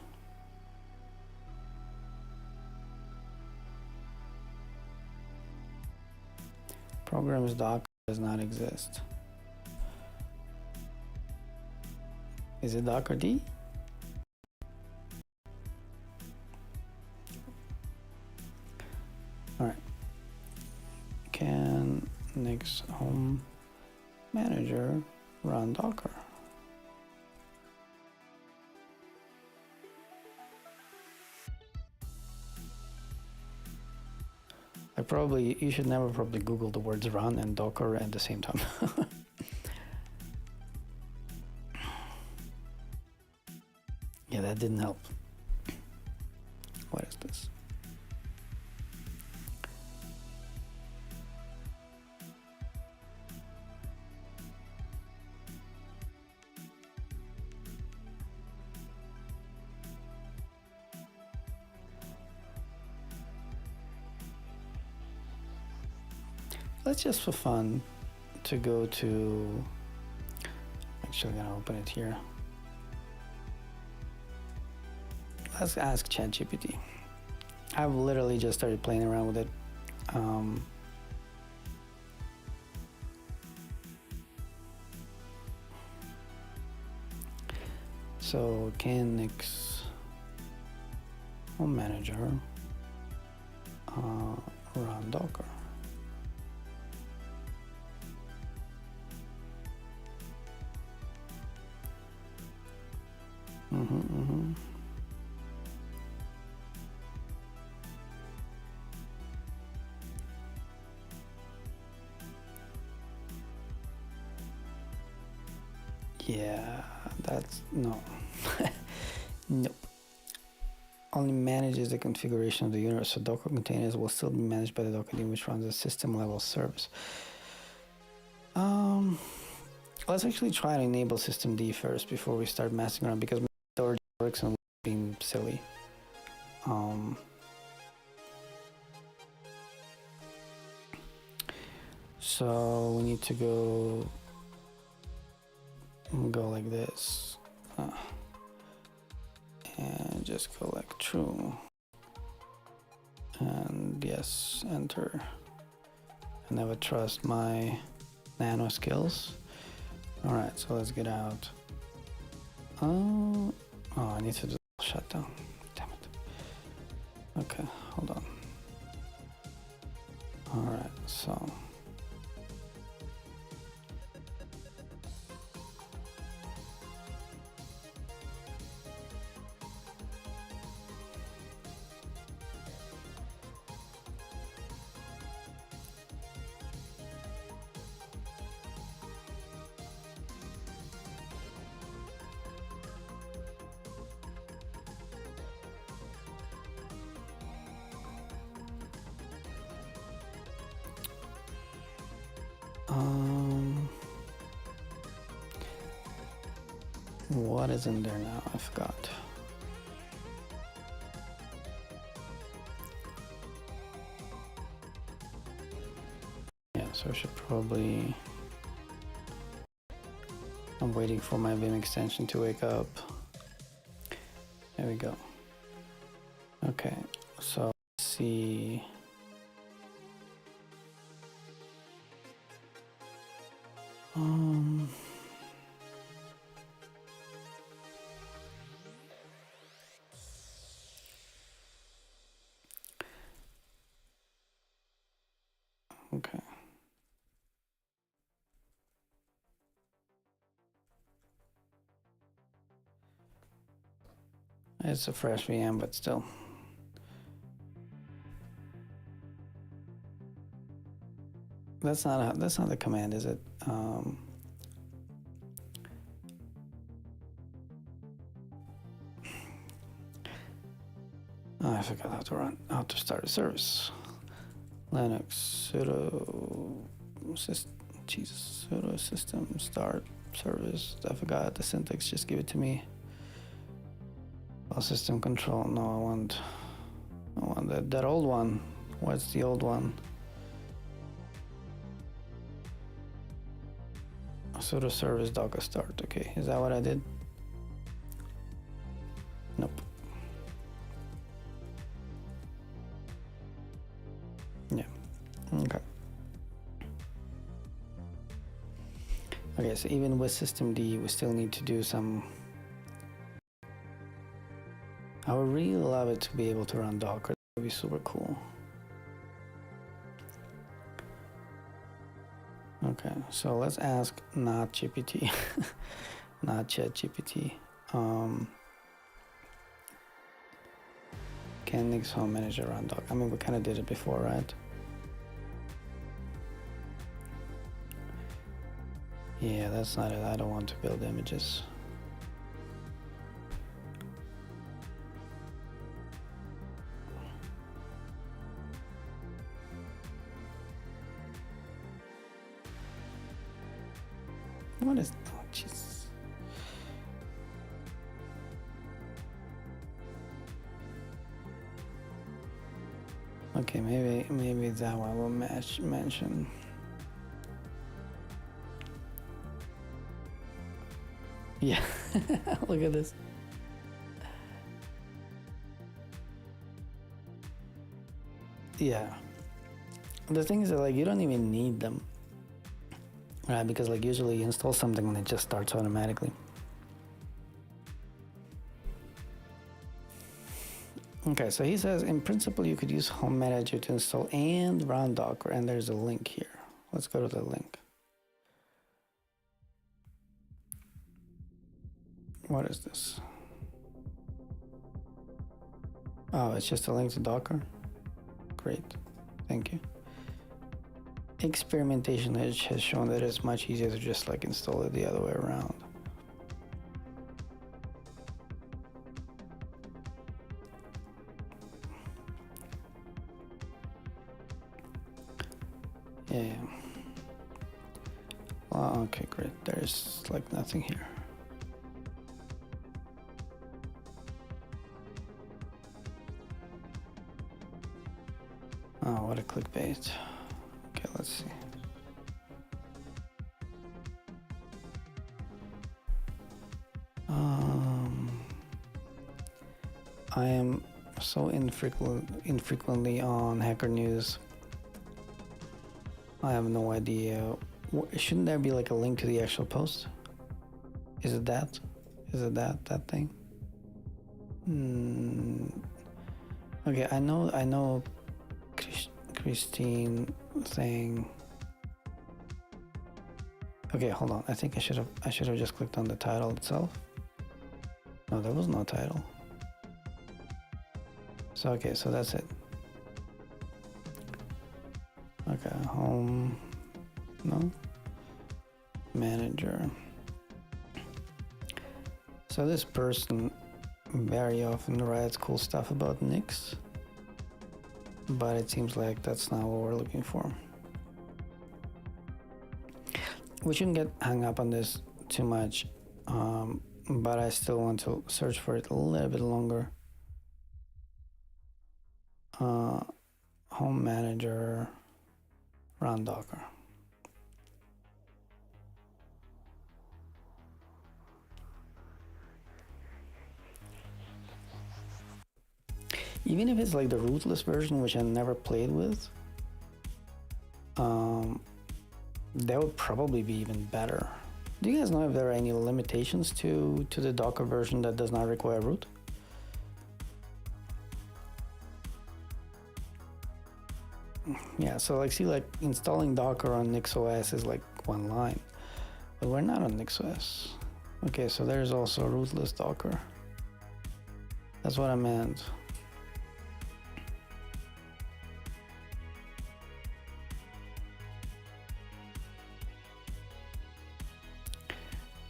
Programs doc does not exist. Is it Docker D? All right. Can Nix home manager run Docker? You should never probably Google the words run and Docker at the same time. Yeah, that didn't help. What is this? Let's just for fun to go to, actually I'm gonna open it here. Let's ask ChatGPT. I've literally just started playing around with it. So can Nix home manager run Docker? Yeah, that's no. Nope. Only manages the configuration of the unit, so Docker containers will still be managed by the Docker team, which runs a system level service. Let's actually try to enable systemd first before we start messing around, because it already works and being silly. So we need to go like this, and just go like true, and yes, enter. I never trust my nano skills. All right, so let's get out. Oh, I need to do shutdown. Damn it. Okay, hold on. All right, so. What is in there now? I forgot. Yeah, so I should probably... I'm waiting for my Vim extension to wake up. There we go. Okay, so let's see. Okay. It's a fresh VM, but still. That's not the command, is it? Oh, I forgot how to start a service. Linux sudo system start service. I forgot the syntax. Just give it to me. Oh, system control. No, I want that old one. What's the old one? Sudo service docker start. Okay, is that what I did? Nope. Yeah. Okay. Okay, so even with systemd, we still need to do some. I would really love it to be able to run Docker. That would be super cool. Okay, so let's ask not GPT, not ChatGPT. Can Nix Home Manager run Docker? I mean, we kind of did it before, right? Yeah, that's not it. I don't want to build images. What is... Oh, jeez. Okay, maybe that one will mention. Yeah, look at this. Yeah. The thing is that, like, you don't even need them. Right, because like usually you install something and it just starts automatically. Okay, so he says in principle you could use Home Manager to install and run Docker, and there's a link here. Let's go to the link. What is this? Oh, it's just a link to Docker? Great, thank you. Experimentation has shown that it's much easier to just like install it the other way around. Yeah. Well, okay, great. There's like nothing here. Oh, what a clickbait. Okay, let's see. I am so infrequently on Hacker News. I have no idea. Shouldn't there be like a link to the actual post? Is it that? Is it that thing? Okay, I know Christine thing. Okay, hold on. I think I should have just clicked on the title itself. No, there was no title. So okay, so that's it. Okay, home, no, manager. So this person very often writes cool stuff about Nix, but it seems like that's not what we're looking for. we shouldn't get hung up on this too much, but I still want to search for it a little bit longer. Home manager, run Docker. Even if it's like the rootless version, which I never played with, that would probably be even better. Do you guys know if there are any limitations to the Docker version that does not require root? Yeah, so like, see, like installing Docker on NixOS is like one line, but we're not on NixOS. Okay, so there's also rootless Docker. That's what I meant.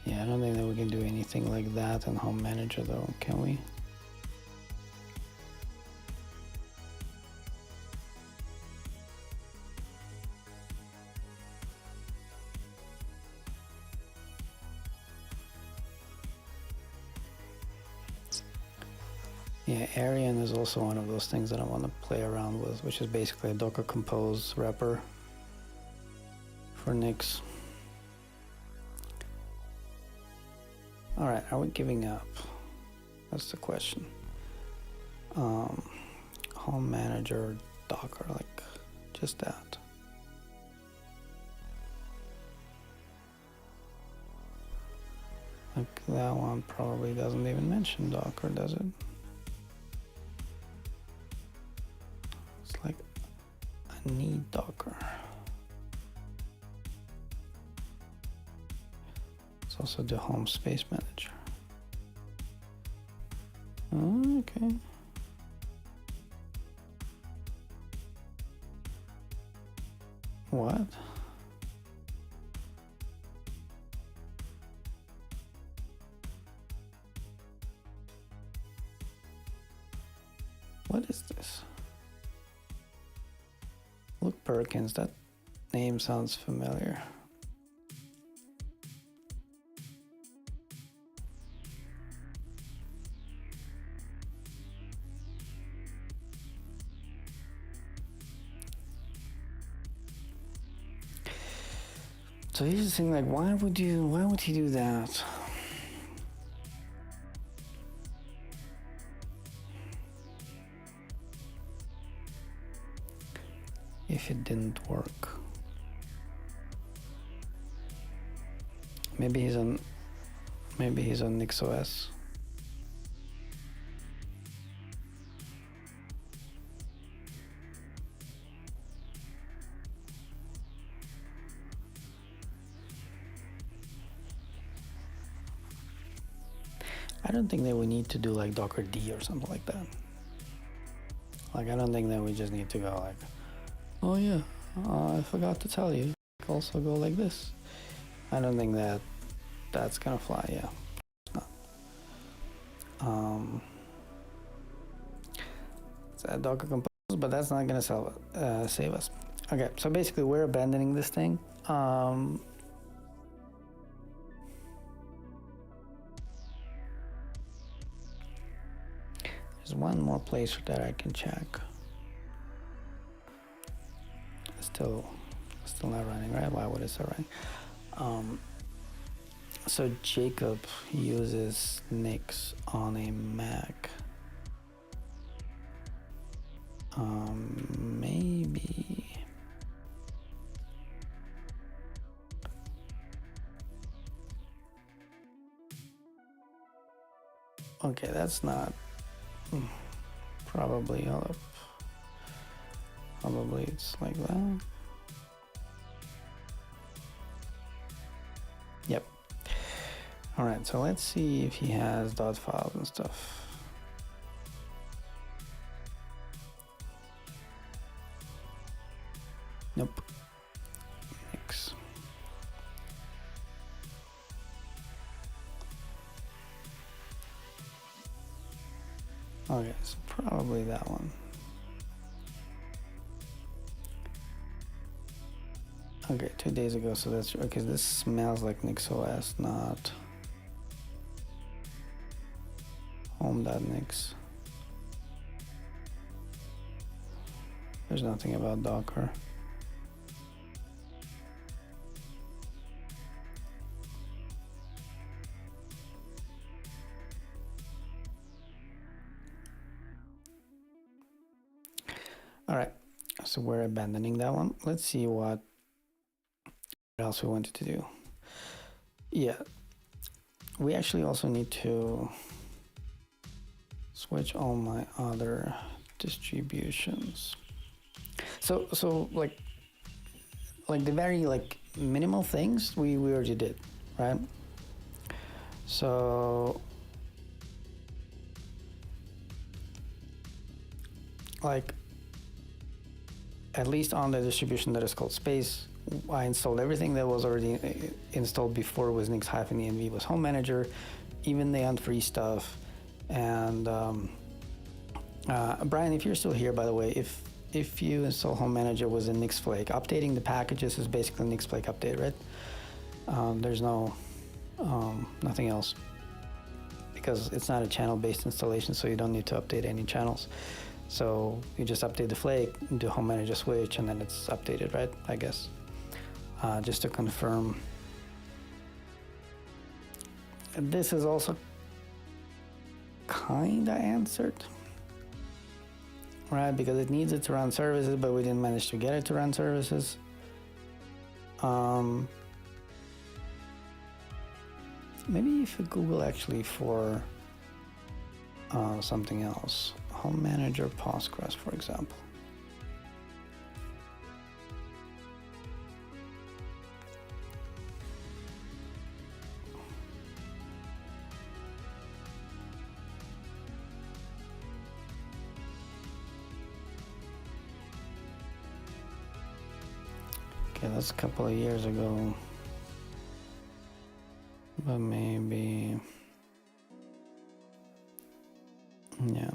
Yeah, I don't think that we can do anything like that in Home Manager though, can we? Yeah, Arian is also one of those things that I want to play around with, which is basically a Docker Compose wrapper for Nix. All right, are we giving up? That's the question. Home Manager, Docker, like just that. Like that one probably doesn't even mention Docker, does it? It's like, I need Docker. It's also the home space manager. Okay. What? What is this? Luke Perkins, that name sounds familiar. So here's the thing, like, why would he do that? If it didn't work. Maybe he's on NixOS. I don't think that we need to do like Docker D or something like that. Like, I don't think that we just need to go like, oh yeah, I forgot to tell you, also go like this. I don't think that that's gonna fly, yeah. It's a Docker Compose, but that's not gonna save us. Okay, so basically we're abandoning this thing. There's one more place that I can check. Still not running, right? Why would it start running? So Jacob uses Nix on a Mac. Maybe. Okay, that's not. Probably, hold up. Probably it's like that. Yep. All right, so let's see if he has dot files and stuff. Nope. Nix. Okay, so probably that one. Okay, 2 days ago, so that's okay. This smells like NixOS, not home.nix. There's nothing about Docker. All right, so we're abandoning that one. Let's see what else we wanted to do. Yeah, we actually also need to switch all my other distributions. So like the very like minimal things we already did, right? So like at least on the distribution that is called Space, I installed everything that was already installed before was Nix-env was Home Manager, even the unfree stuff. And Brian, if you're still here, by the way, if you install Home Manager was in Nix Flake, updating the packages is basically Nix Flake update, right? There's no nothing else because it's not a channel-based installation, so you don't need to update any channels. So you just update the flake, do Home Manager switch, and then it's updated, right? I guess. Just to confirm. This is also kinda answered, right? Because it needs it to run services, but we didn't manage to get it to run services. Maybe if you Google actually for something else, Home Manager Postgres, for example. Okay, that's a couple of years ago, but maybe, yeah.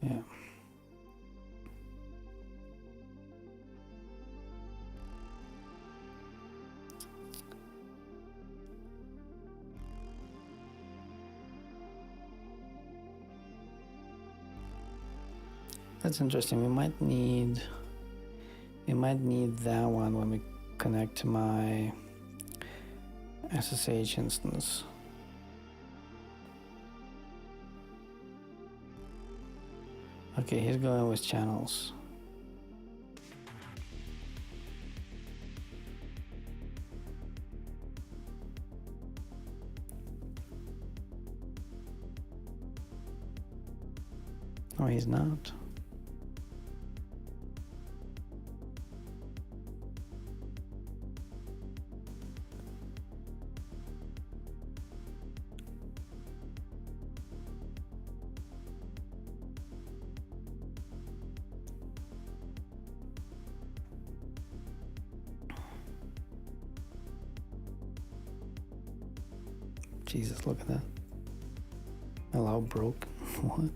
Yeah. That's interesting. We might need that one when we connect to my SSH instance. Okay, he's going with channels. Oh, he's not. Jesus, look at that. Allow broke. What?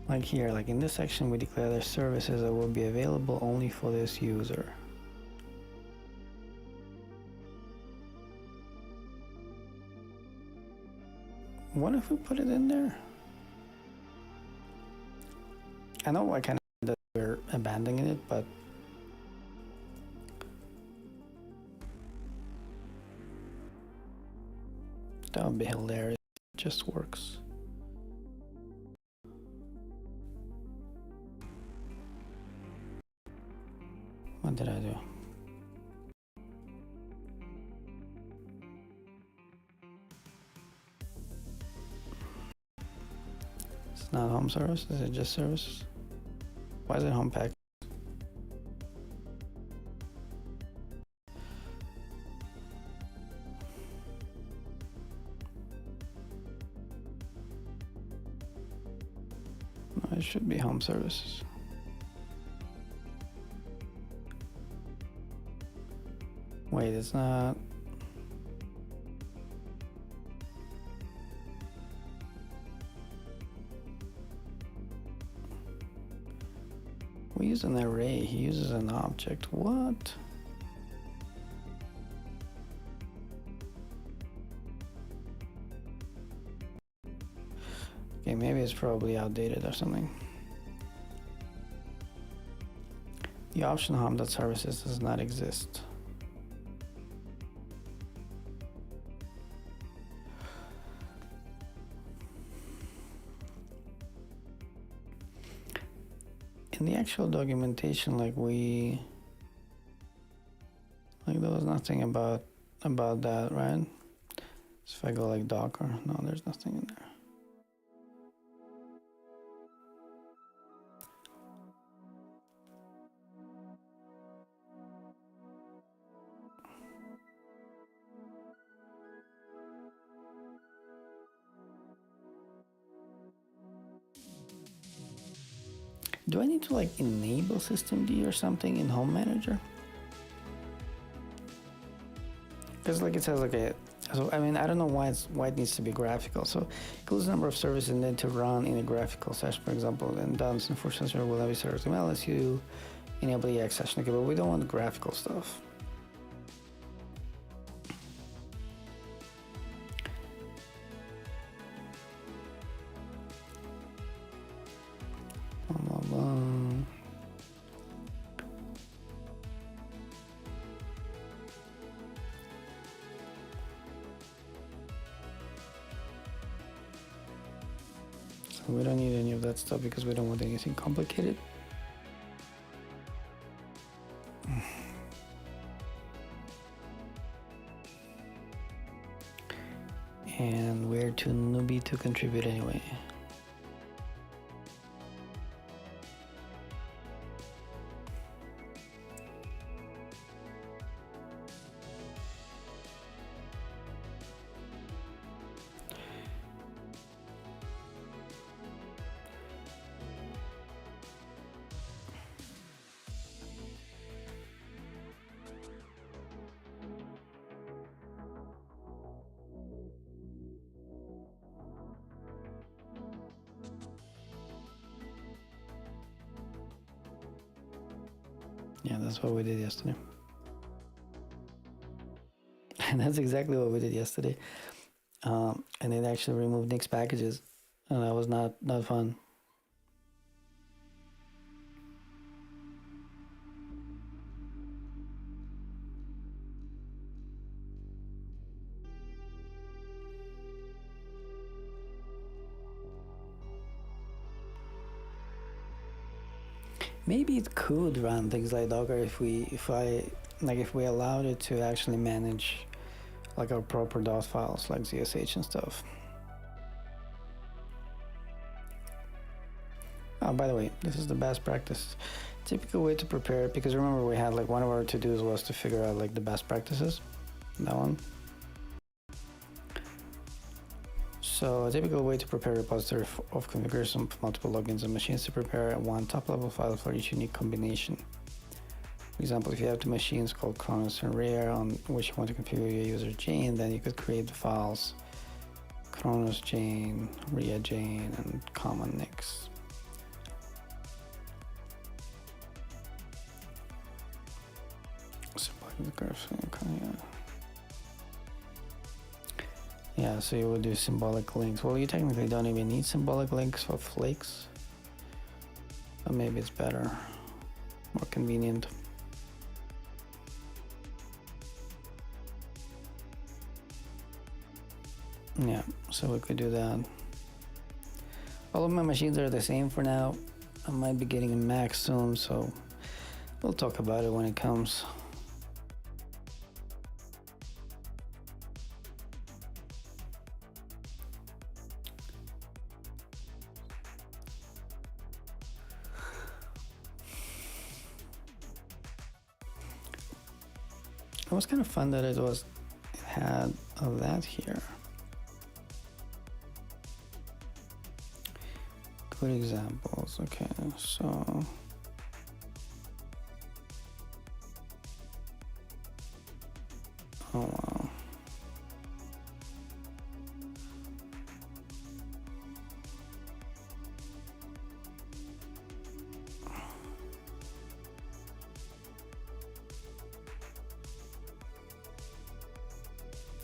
Like here, like in this section, we declare the services that will be available only for this user. What if we put it in there? I know I kind of that we're abandoning it, but that would be hilarious. Just just works. What did I do? It's not home service, is it just services? Why is it home pack? No, it should be home services. Wait, it's not. We use an array, he uses an object. What? Okay, maybe it's probably outdated or something. The option home.services does not exist. In the actual documentation, like there was nothing about that, right? So if I go like Docker, no, there's nothing in there. Do I need to like enable systemd or something in Home Manager? Because like it says like so I mean I don't know why it needs to be graphical. So includes the number of services and then to run in a graphical session, for example, and done for sensor will have a service unless you enable the X session. Okay, but we don't want graphical stuff. We don't need any of that stuff because we don't want anything complicated. And we're too newbie to contribute anyway. Yeah, that's what we did yesterday. And that's exactly what we did yesterday. And it actually removed Nick's packages. And that was not fun. Maybe it could run things like Docker if we allowed it to actually manage like our proper DOS files like ZSH and stuff. Oh, by the way, this is the best practice. Typical way to prepare it, because remember we had like one of our to-dos was to figure out like the best practices. That one. So a typical way to prepare a repository of configuration of multiple logins and machines to prepare one top-level file for each unique combination. For example, if you have two machines called Kronos and Rare on which you want to configure your user Jane, then you could create the files Kronos Jane, Rhea Jane, and common Nix. Yeah, so you would do symbolic links. Well, you technically don't even need symbolic links for flakes. But maybe it's better, more convenient. Yeah, so we could do that. All of my machines are the same for now. I might be getting a Mac soon, so we'll talk about it when it comes. It was kind of fun that it had that here. Good examples. Okay, so oh wow.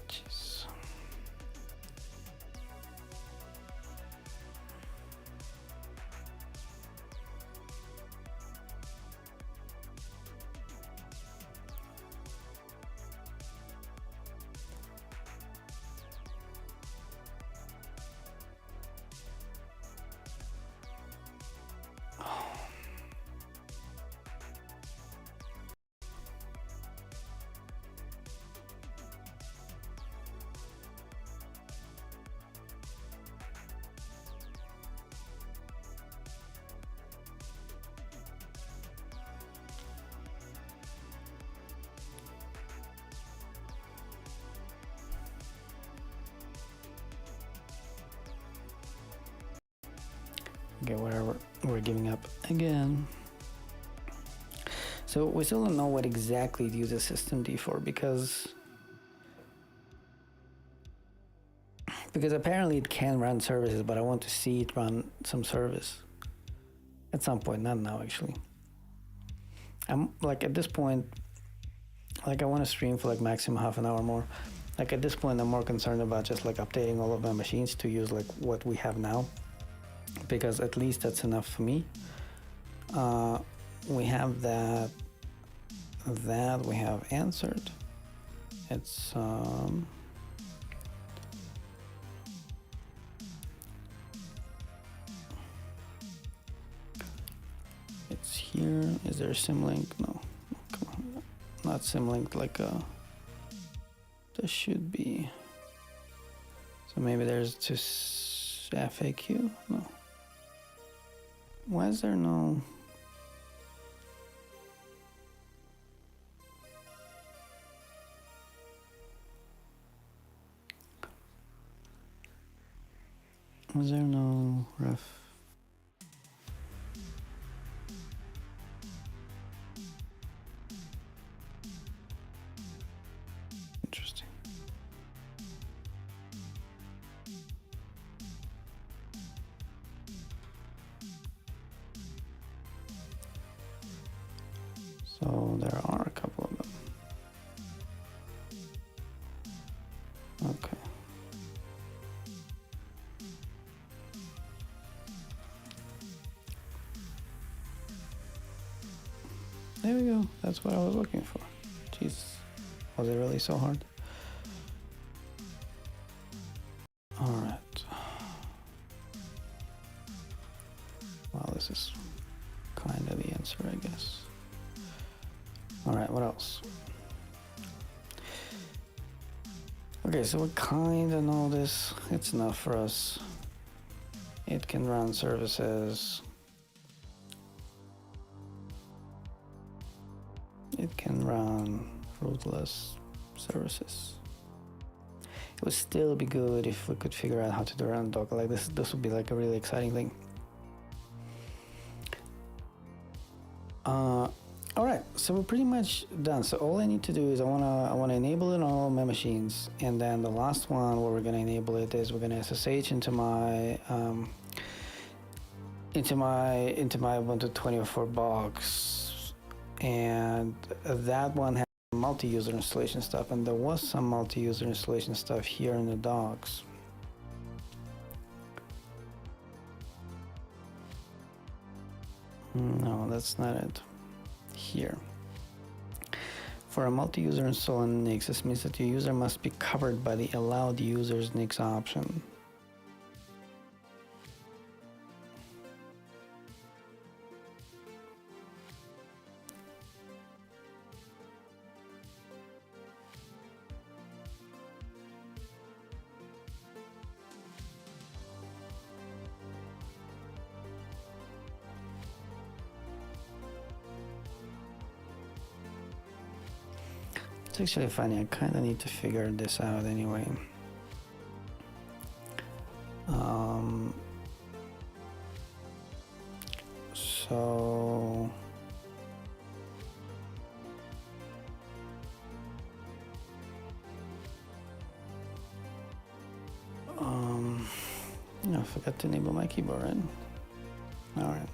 Jeez. Okay, whatever, we're giving up again. So we still don't know what exactly to use a systemd for because apparently it can run services, but I want to see it run some service at some point, not now actually. I'm like at this point, like I want to stream for like maximum half an hour more. Like at this point, I'm more concerned about just like updating all of my machines to use like what we have now, because at least that's enough for me. We have that we have answered. It's it's here. Is there a symlink? No, come on, not symlink. Like there should be. So maybe there's just FAQ. No. Why is there no? Was there no ref? Interesting. So there are a couple of them. Okay. There we go. That's what I was looking for. Jeez. Was it really so hard? All right. Well, this is kind of the answer, I guess. All right, what else? Okay, so we kind of know this. It's enough for us. It can run services. It can run rootless services. It would still be good if we could figure out how to do run Docker. Like this would be like a really exciting thing. All right, so we're pretty much done. So all I need to do is I wanna enable it on all my machines, and then the last one where we're gonna enable it is we're gonna SSH into my Ubuntu 24 box, and that one has multi-user installation stuff, and there was some multi-user installation stuff here in the docs. No, that's not it. Here. For a multi-user install on Nix, this means that your user must be covered by the allowed users Nix option. It's actually funny, I kind of need to figure this out anyway. So I forgot to enable my keyboard, right? All right.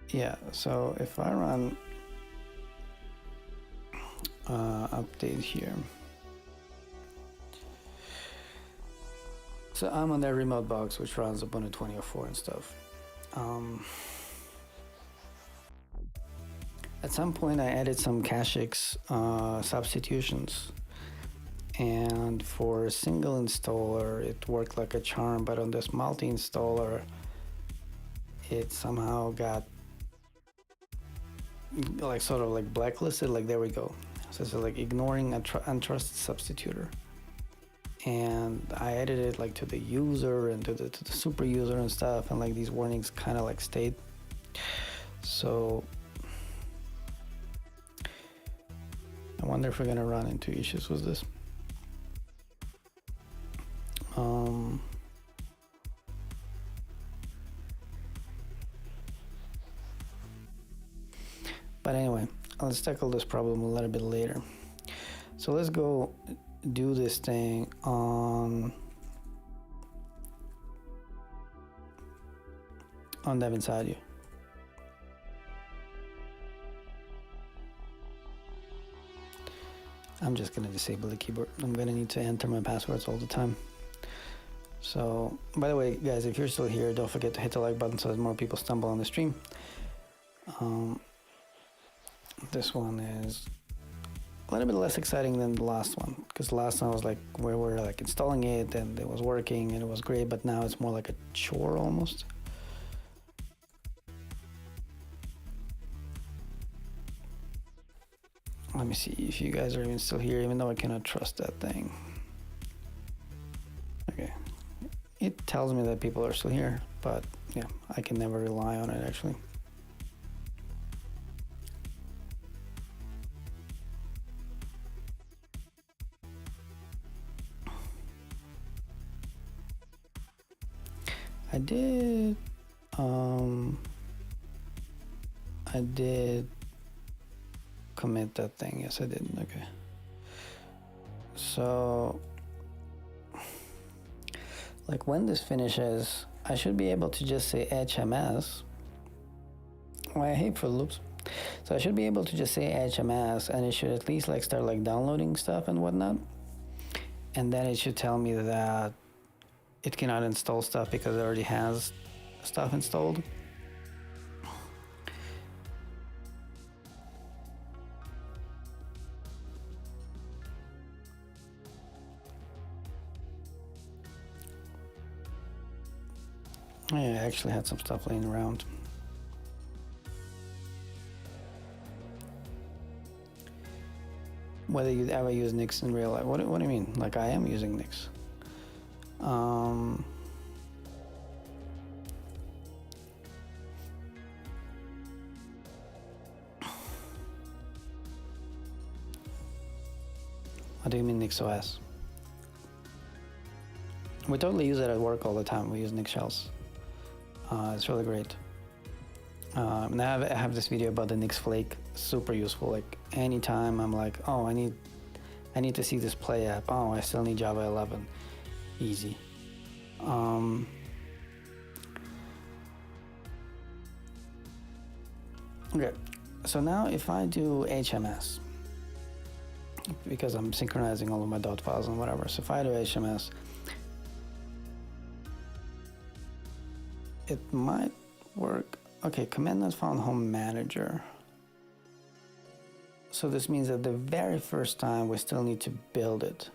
Yeah, so if I run update here, so I'm on that remote box which runs Ubuntu 20.04 and stuff. At some point I added some cachex substitutions, and for a single installer it worked like a charm, but on this multi-installer it somehow got like sort of like blacklisted. Like, there we go. So it's like ignoring a untrusted substitutor, and I added it like to the user and to the super user and stuff, and like these warnings kind of like stayed. So I wonder if we're gonna run into issues with this. But anyway, let's tackle this problem a little bit later. So let's go do this thing on Dev inside you. I'm just gonna disable the keyboard. I'm gonna need to enter my passwords all the time. So, by the way, guys, if you're still here, don't forget to hit the like button so that more people stumble on the stream. This one is a little bit less exciting than the last one, because the last one was like where we're like installing it and it was working and it was great, but now it's more like a chore almost. Let me see if you guys are even still here, even though I cannot trust that thing. Okay, it tells me that people are still here, but yeah, I can never rely on it actually. I did commit that thing. Yes, I did. Okay. So, like when this finishes, I should be able to just say HMS. Well, I hate for loops. So I should be able to just say HMS, and it should at least like start like downloading stuff and whatnot. And then it should tell me that it cannot install stuff because it already has stuff installed. Yeah, I actually had some stuff laying around. Whether you ever use Nix in real life. What do you mean? Like, I am using Nix. What do you mean Nix OS? We totally use it at work all the time. We use Nix shells. It's really great. Now I have this video about the Nix flake. Super useful. Like anytime I'm like, oh, I need to see this play app. Oh, I still need Java 11. Easy. Okay. So now if I do HMS, because I'm synchronizing all of my dot files and whatever, so if I do HMS, it might work. Okay, command not found home manager. So this means that the very first time we still need to build it.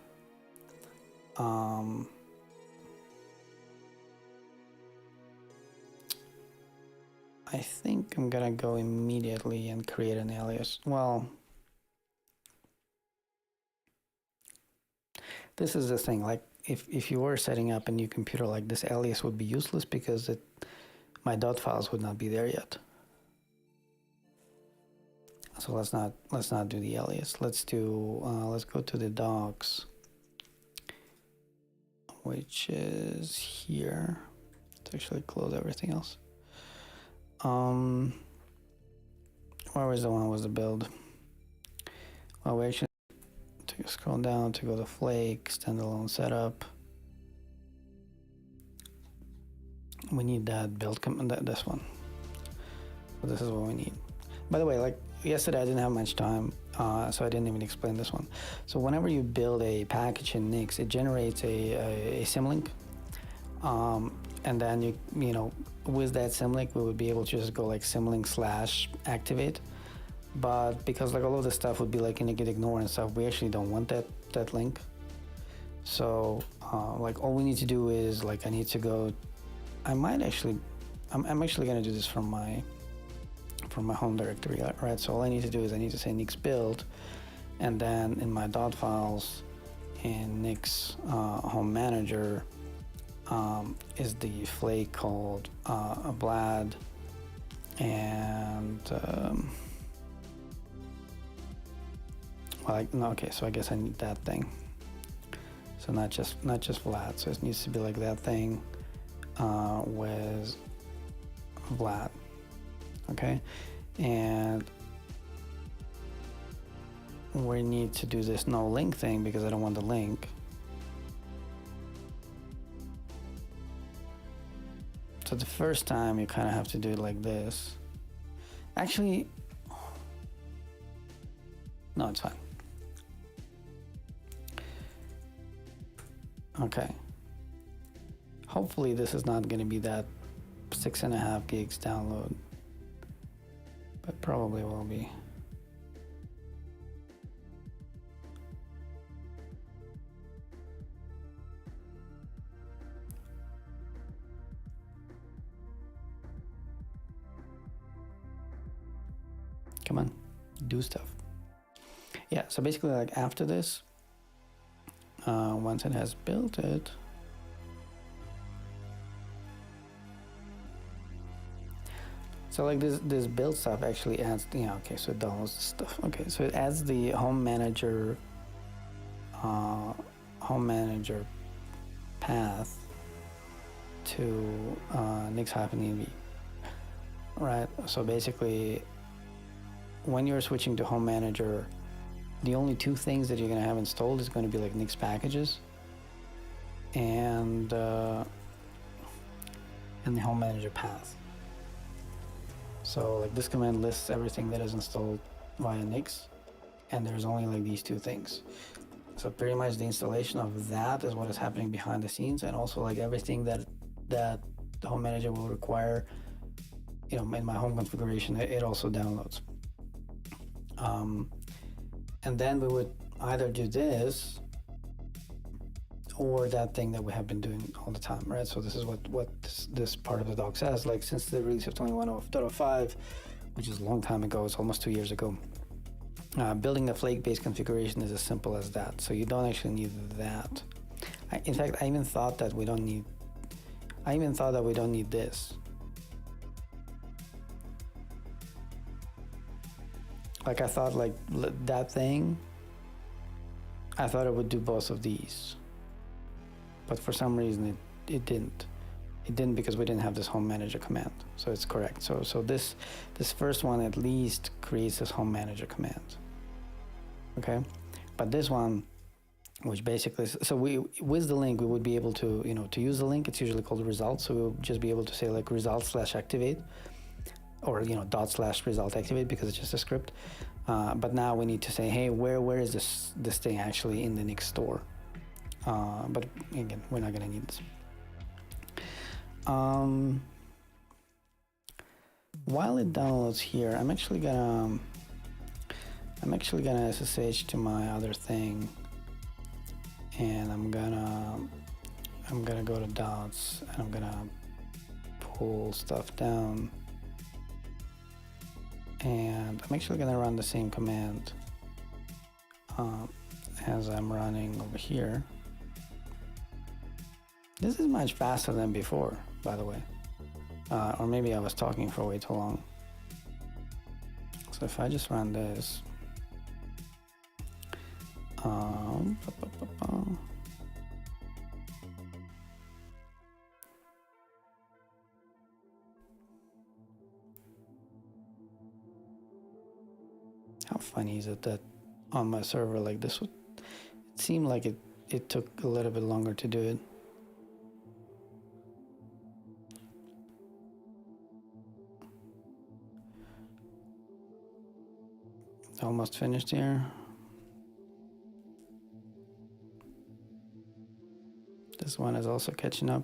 I think I'm gonna go immediately and create an alias. Well, this is the thing, like if you were setting up a new computer, like this alias would be useless because my dot files would not be there yet. So let's not do the alias. Let's go to the docs, which is here. Let's actually close everything else. Where was the one was the build? Well, we actually scroll down to go to flakes, standalone setup. We need that build this one. So this is what we need. By the way, like yesterday I didn't have much time, so I didn't even explain this one. So whenever you build a package in Nix, it generates a symlink, and then you know with that symlink we would be able to just go like symlink/activate. But because like all of this stuff would be like init ignore and stuff, we actually don't want that link. So like all we need to do is like I need to go. I'm actually gonna do this from my home directory, right? So all I need to do is I need to say nix build, and then in my dot files in nix home manager is the flake called Vlad, and okay, so I guess I need that thing. So not just Vlad, so it needs to be like that thing with Vlad. Okay, and we need to do this no link thing because I don't want the link. So the first time you kind of have to do it like this. Actually, no, it's fine. Okay. Hopefully this is not going to be that 6.5 gigs download, but probably will be. Come on, do stuff. Yeah, so basically like after this, once it has built it, so like this build stuff actually adds, okay, so it downloads the stuff. Okay, so it adds the home manager path to nix-env, right? So basically, when you're switching to home manager, the only two things that you're going to have installed is going to be like Nix packages and the home manager path. So like this command lists everything that is installed via Nix, and there's only like these two things. So pretty much the installation of that is what is happening behind the scenes, and also like everything that the home manager will require, in my home configuration, it also downloads. And then we would either do this or that thing that we have been doing all the time, right? So this is what this part of the doc says. Like since the release of 21.05, which is a long time ago, it's almost 2 years ago, building a flake-based configuration is as simple as that. So you don't actually need that. In fact, I even thought that we don't need this. Like I thought like that thing, I thought it would do both of these. But for some reason it didn't. It didn't because we didn't have this home manager command. So it's correct. So this first one at least creates this home manager command. Okay? But this one, which basically, so with the link, we would be able to, to use the link. It's usually called results. So we'll just be able to say like results/activate. or dot slash result activate because it's just a script. But now we need to say, hey, where is this thing actually in the Nix store? But again, we're not gonna need this. While it downloads here, I'm actually gonna SSH to my other thing, and I'm gonna go to dots, and I'm gonna pull stuff down, and I'm actually gonna run the same command as I'm running over here. This is much faster than before, by the way. Or maybe I was talking for way too long. So if I just run this, how funny is it that on my server like this, it seemed like it took a little bit longer to do it. Almost finished here. This one is also catching up.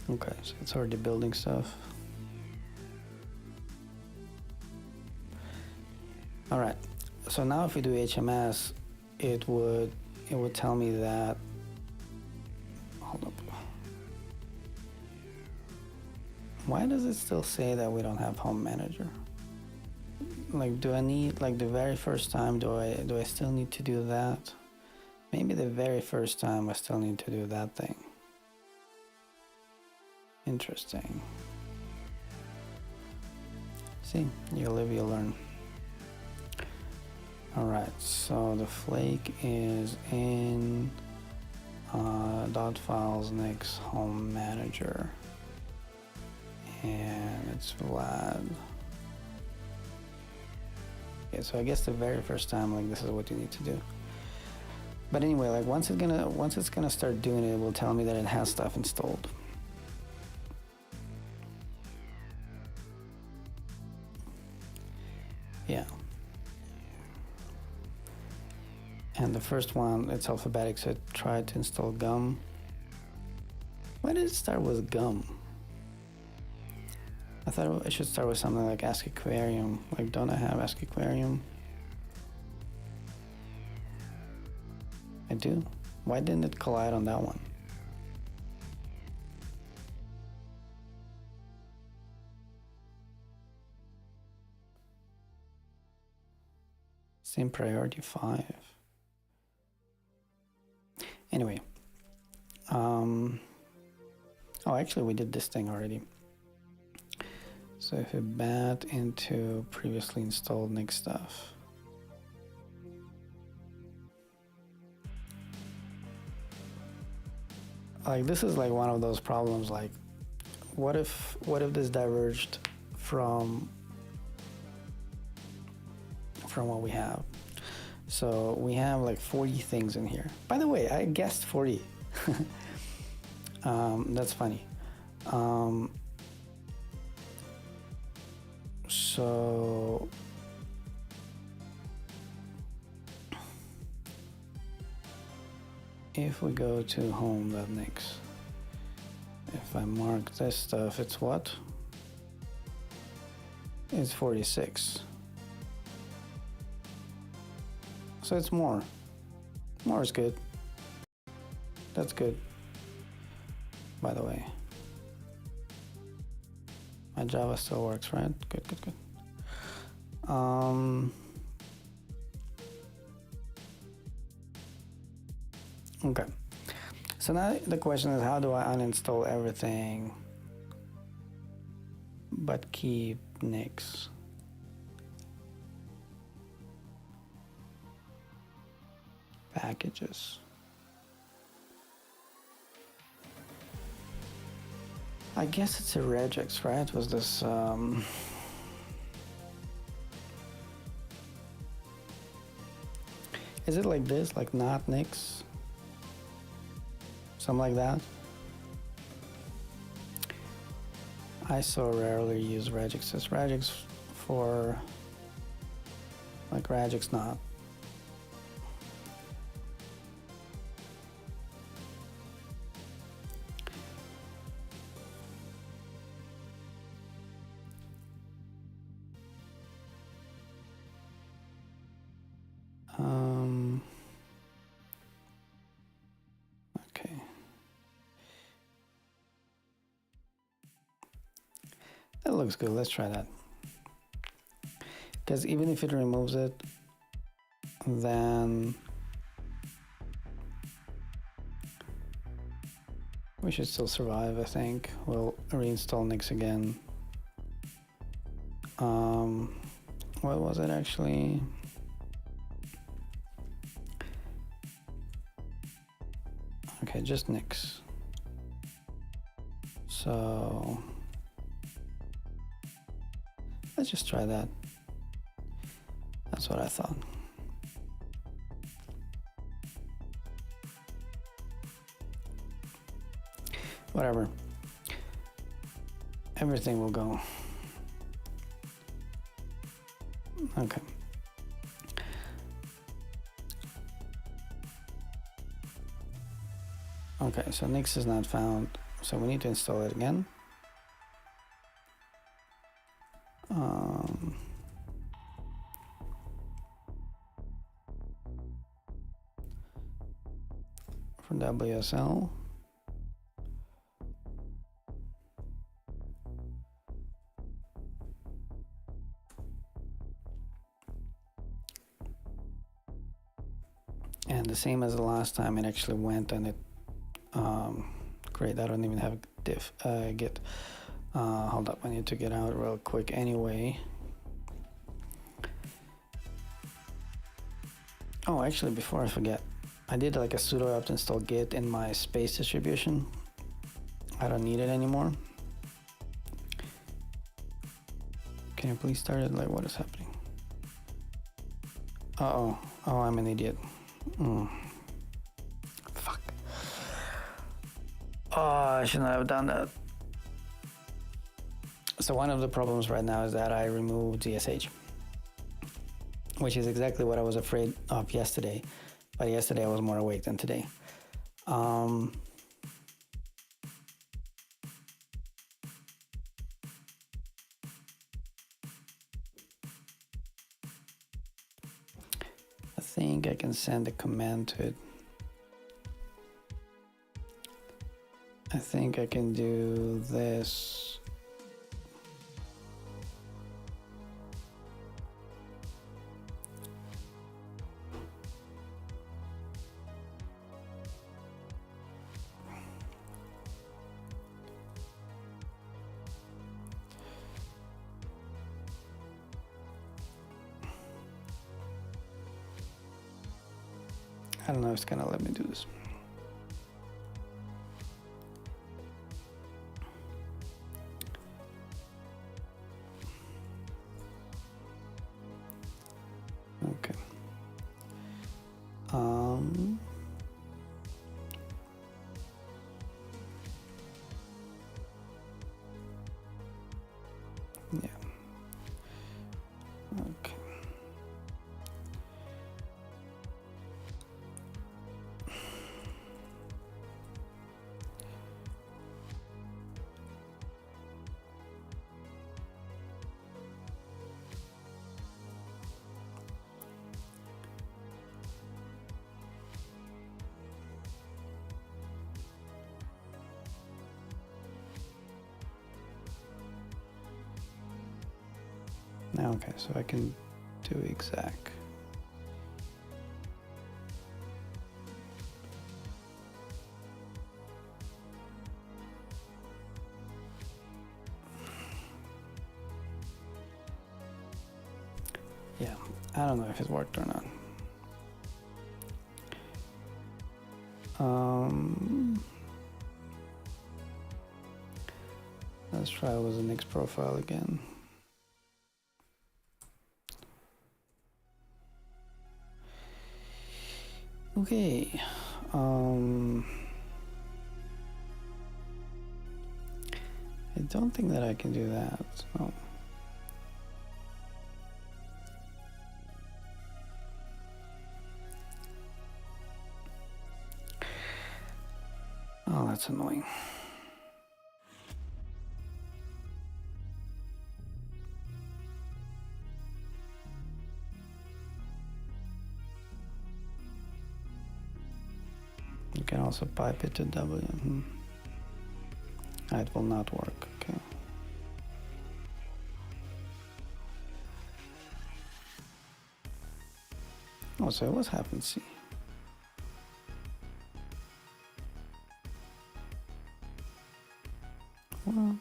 Okay, so it's already building stuff. All right, so now if we do HMS, it would tell me that, hold up. Why does it still say that we don't have home manager? Like, do I need, like the very first time, do I still need to do that? Maybe the very first time I still need to do that thing. Interesting. See, you live, you learn. All right, so the flake is in dot files Nix home manager, and it's Vlad. Okay, so I guess the very first time, like, this is what you need to do. But anyway, like once it's gonna start doing it, it will tell me that it has stuff installed. Yeah. And the first one, it's alphabetic, so it tried to install gum. Why did it start with gum? I thought I should start with something like Ask Aquarium. Like, don't I have Ask Aquarium? I do. Why didn't it collide on that one? Same priority 5. Anyway. Oh, actually we did this thing already. So if we bat into previously installed Nix stuff. Like, this is like one of those problems, like what if this diverged from what we have? So we have like 40 things in here. By the way, I guessed 40. That's funny. So if we go to home.nix, if I mark this stuff, it's what? It's 46. So it's more. More is good. That's good. By the way. My Java still works, right? Good, good, good. Okay. So now the question is, how do I uninstall everything but keep Nix? Packages. I guess it's a regex, right? Was this is it like this, like not Nix? something like that. I so rarely use regex as regex for like regex not. Okay. That looks good. Let's try that. Because even if it removes it, then we should still survive, I think. We'll reinstall Nix again. What was it actually? Okay, just Nix. So let's just try that. That's what I thought. Whatever. Everything will go. Okay. Okay, so Nix is not found, so we need to install it again. For WSL. And the same as the last time, it actually went and it great. I don't even have diff git. Hold up, I need to get out real quick anyway. Oh, actually, before I forget, I did like a sudo apt install git in my space distribution. I don't need it anymore. Can you please start it? Like, what is happening? Uh-oh. Oh, I'm an idiot. Fuck. Oh, I should not have done that. So one of the problems right now is that I removed ZSH, which is exactly what I was afraid of yesterday. But yesterday I was more awake than today. I think I can send a command to it. I think I can do this. I don't know if it's gonna let me do this. Okay. Yeah. Okay. Now, okay, so I can do exec. Yeah, I don't know if it worked or not. Let's try with the next profile again. Okay. I don't think that I can do that. So. Oh, that's annoying. You can also pipe it to W. It will not work. Okay. Oh, so it was half in C. What?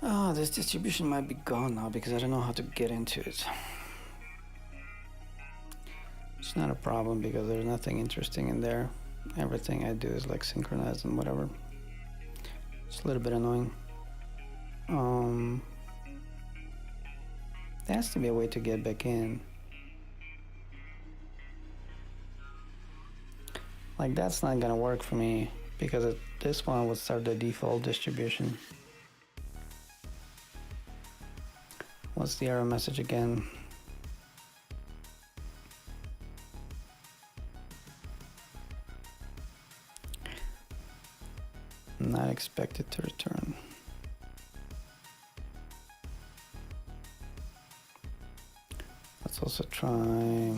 Oh, this distribution might be gone now because I don't know how to get into it. It's not a problem because there's nothing interesting in there. Everything I do is like synchronized and whatever. It's a little bit annoying. There has to be a way to get back in. Like that's not gonna work for me because this one would start the default distribution. What's the error message again? Not expected to return. Let's also try.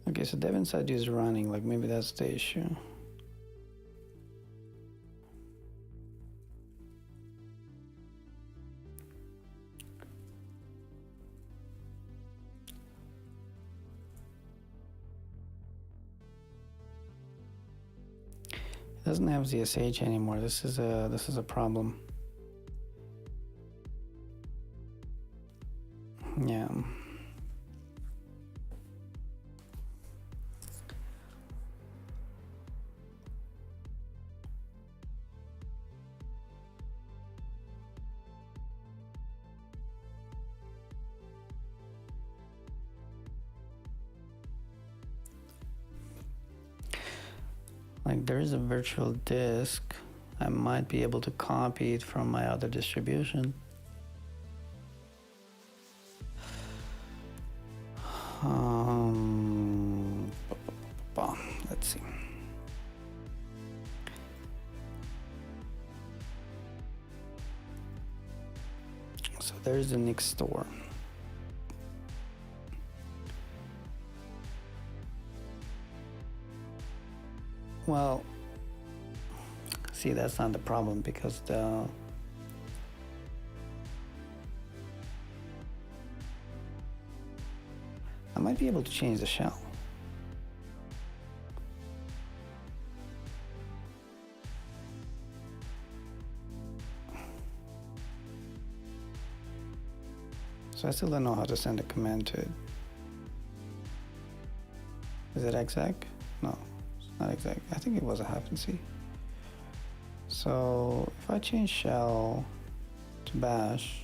Okay, so dev inside is running, like maybe that's the issue. It doesn't have ZSH anymore. This is a problem. Yeah. Like there is a virtual disk. I might be able to copy it from my other distribution. Let's see. So there's the Nix store. Well, see, that's not the problem because I might be able to change the shell. So I still don't know how to send a command to it. Is it exec? No, it's not exec. I think it was a hyphen C. So if I change shell to bash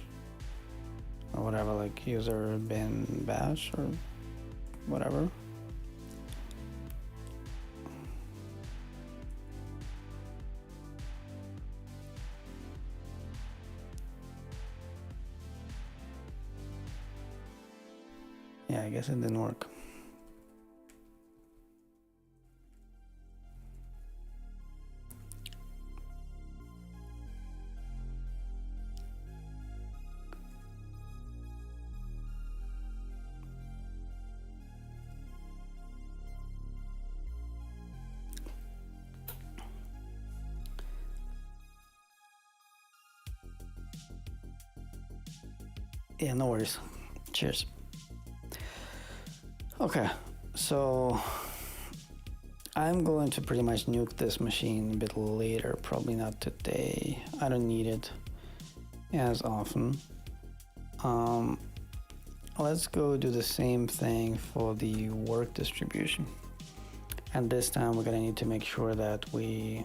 or whatever, like user bin bash or whatever. Yeah, I guess it didn't work. Yeah, no worries. Cheers. Okay, so I'm going to pretty much nuke this machine a bit later, probably not today. I don't need it as often. Let's go do the same thing for the work distribution. And this time we're gonna need to make sure that we...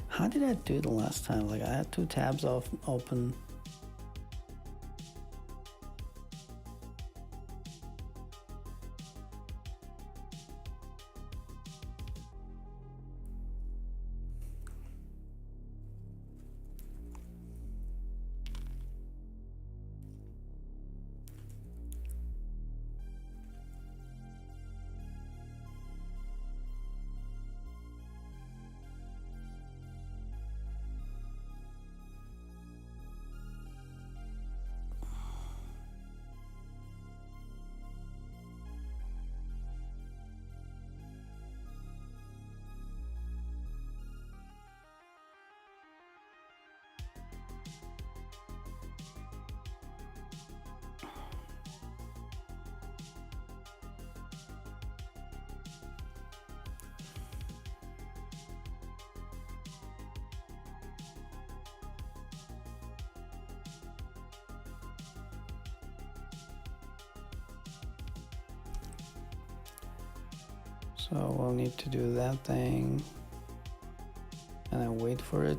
How did I do it the last time? Like, I had two tabs open. So we'll need to do that thing and then wait for it.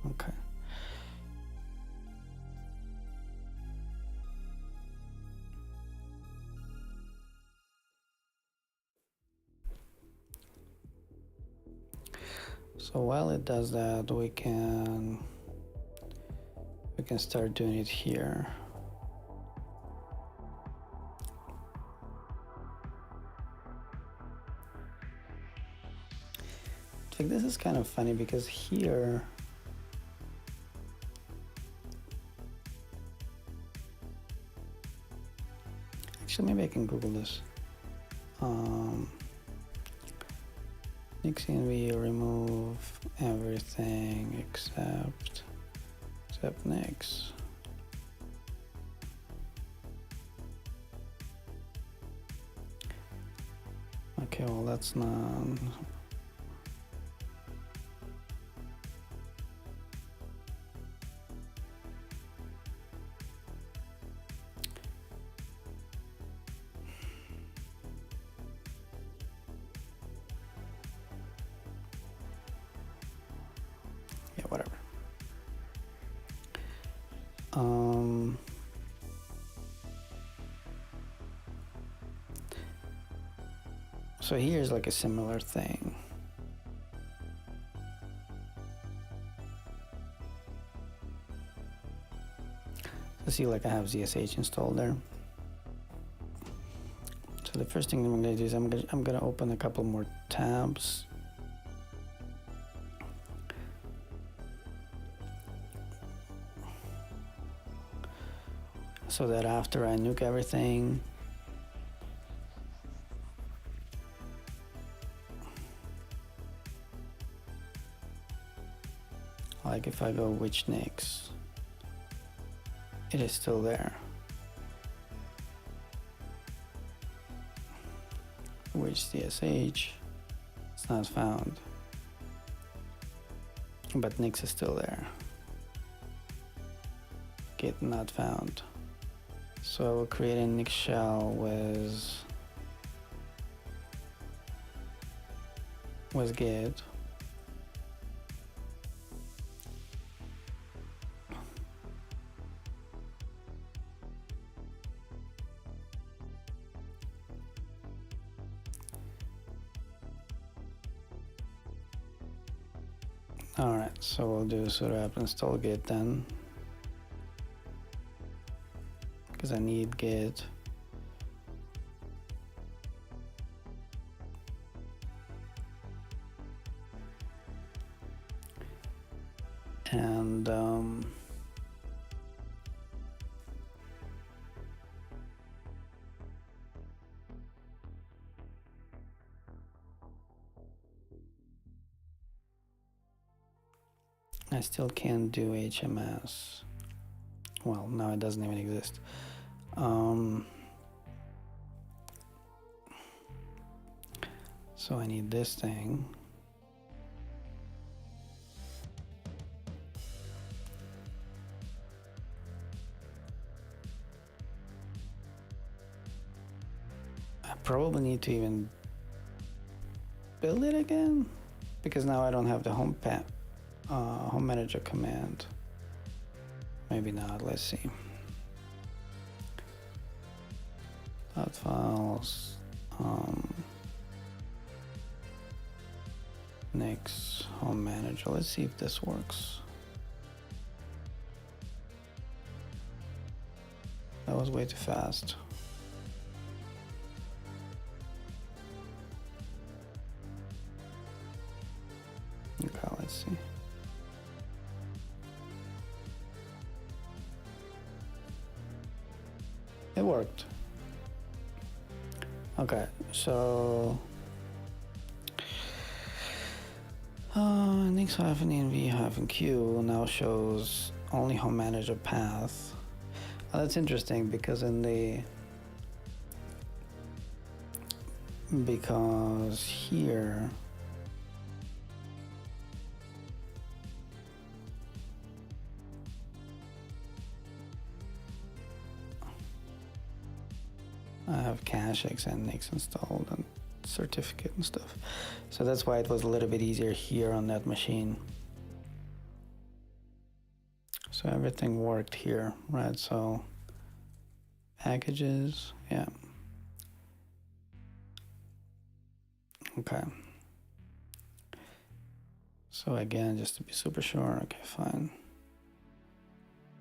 Okay. So while it does that, we can start doing it here. Like, this is kind of funny because here actually maybe I can Google this. NixCNV remove everything except Nix. Okay, well that's not... Yeah, whatever. So here's like a similar thing. So see, like I have ZSH installed there. So the first thing I'm going to do is I'm going to open a couple more tabs. So that after I nuke everything, like if I go which Nix, it is still there. Which CSH, it's not found, but Nix is still there. Git not found. So I will create a Nix shell with Git. All right, so we'll do sudo apt install git then. because I need git. And I still can't do HMS. Well, now it doesn't even exist. So I need this thing. I probably need to even build it again, because now I don't have the home manager command. Maybe not. Let's see. Dot files. Next home manager. Let's see if this works. That was way too fast. Okay, let's see. It worked. Okay, so nix-env-q now shows only home manager path. That's interesting because because here I have cache and nix installed and certificate and stuff. So that's why it was a little bit easier here on that machine. So everything worked here, right? So packages, yeah. Okay. So again, just to be super sure, okay, fine.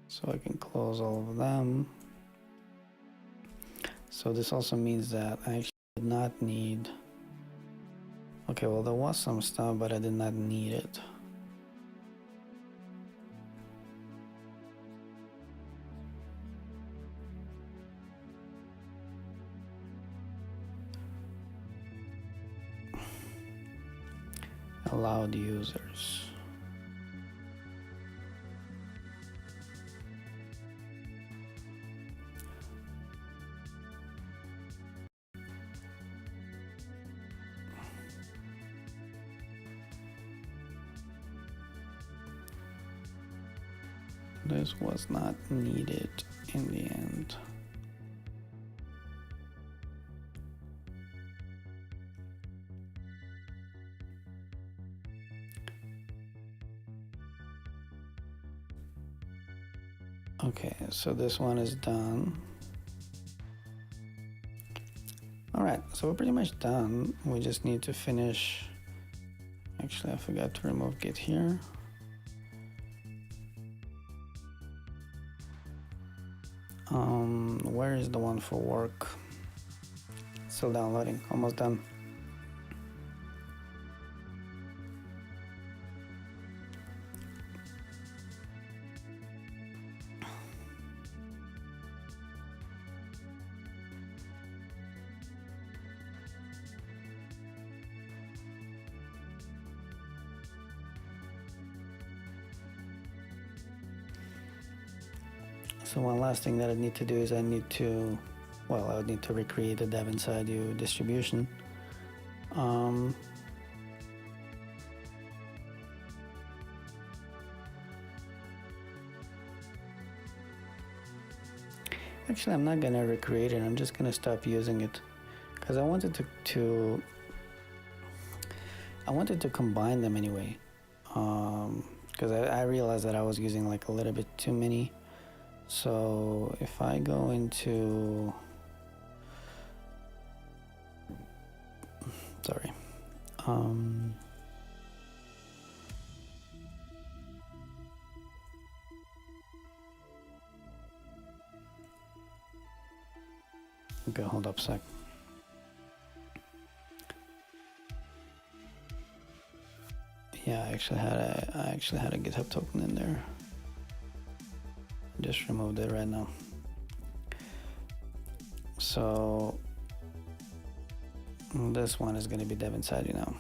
So I can close all of them. So this also means that I actually did not need, okay, well there was some stuff, but I did not need it. Allowed users. This was not needed in the end. Okay, so this one is done. All right, so we're pretty much done. We just need to finish. Actually, I forgot to remove git here. Where is the one for work? Still downloading, almost done. So one last thing that I need to do is I would need to recreate the dev inside you distribution. Actually, I'm not gonna recreate it. I'm just gonna stop using it because I wanted to combine them anyway. Because I realized that I was using like a little bit too many. So if I go into, sorry, Okay, hold up a sec. Yeah, I actually had a GitHub token in there. Just removed it right now. So this one is going to be dev inside you now.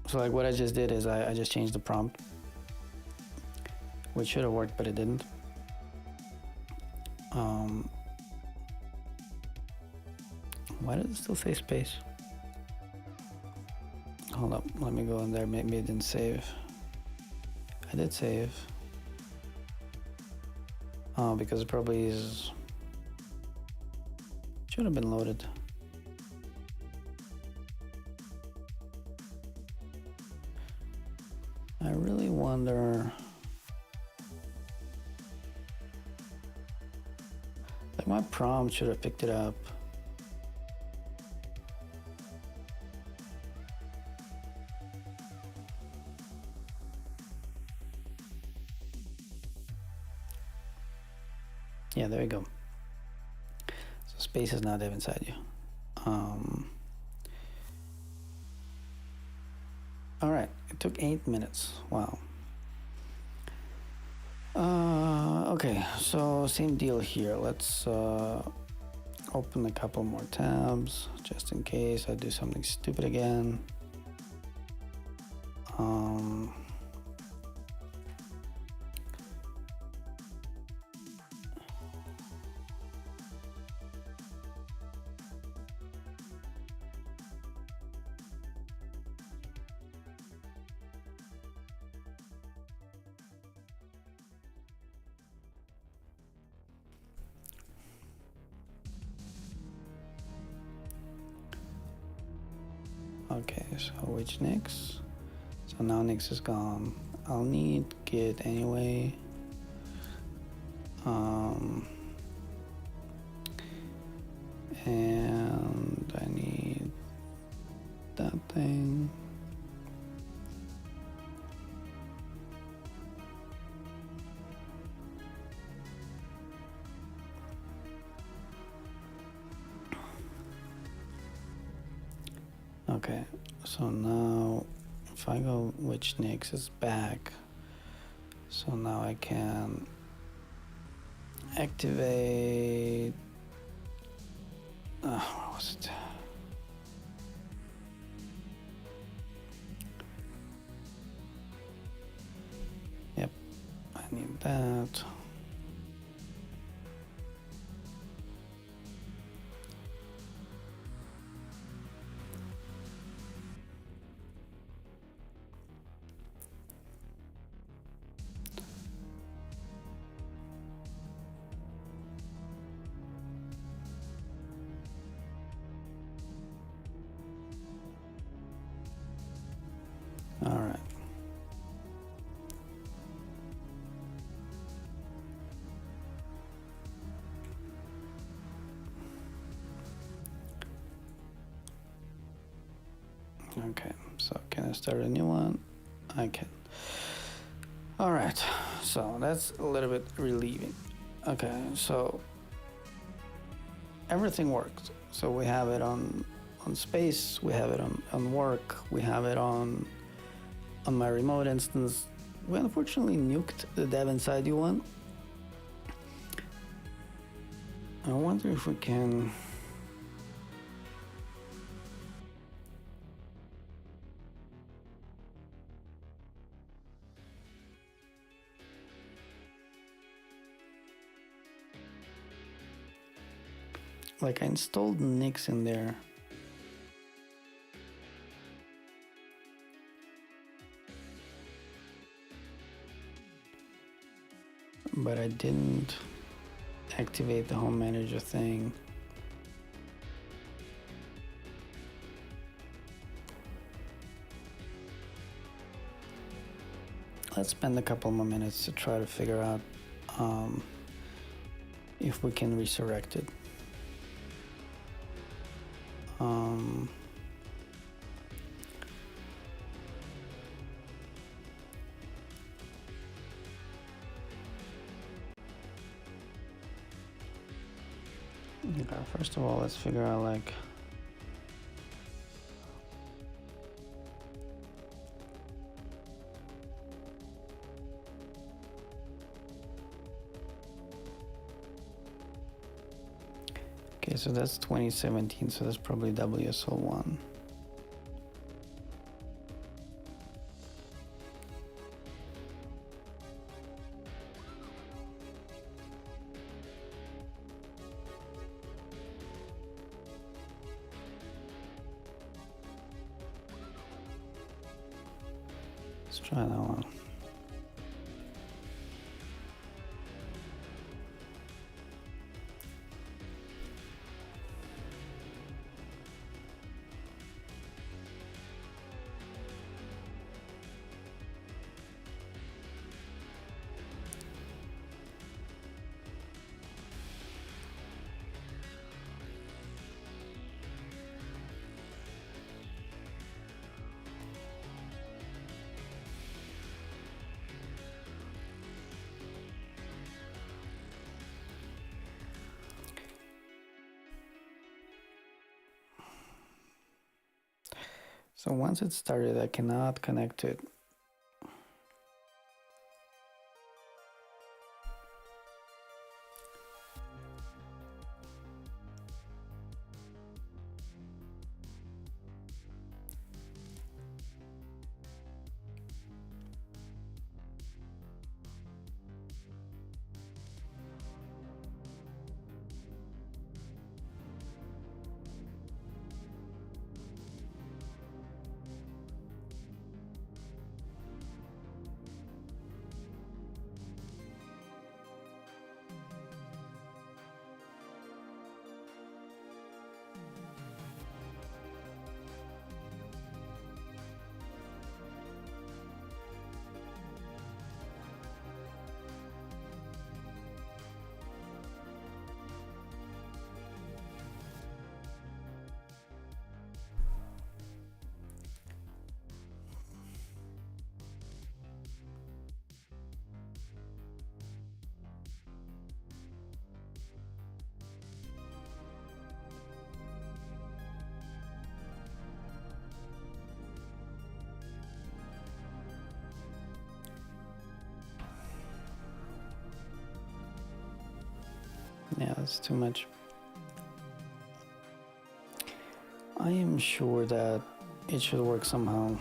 So like what I just did is I just changed the prompt, which should have worked, but it didn't. Why does it still say space? Hold up, let me go in there. Maybe it didn't save. I did save. Oh, because it probably is. Should have been loaded. I really wonder. Like my prompt should have picked it up. Yeah, there we go. So space is now dev inside you. All right, it took 8 minutes. Wow. Okay, so same deal here. Let's open a couple more tabs just in case I do something stupid again. Okay, so which Nix? So now Nix is gone. I'll need Git anyway. And I need that thing. Okay, so now if I go which Nix is back, so now I can activate. What was it? Yep, I need that. All right. Okay, so can I start a new one? I can. All right, so that's a little bit relieving. Okay, so everything works. So we have it on space, we have it on work, we have it on my remote instance. We unfortunately nuked the dev inside you one. I wonder if we can. Like I installed Nix in there. But I didn't activate the home manager thing. Let's spend a couple more minutes to try to figure out if we can resurrect it. Okay, first of all, let's figure out like okay, so that's 2017, so that's probably WSO1. Let's try that one. So once it started, I cannot connect to it. Yeah, that's too much. I am sure that it should work somehow.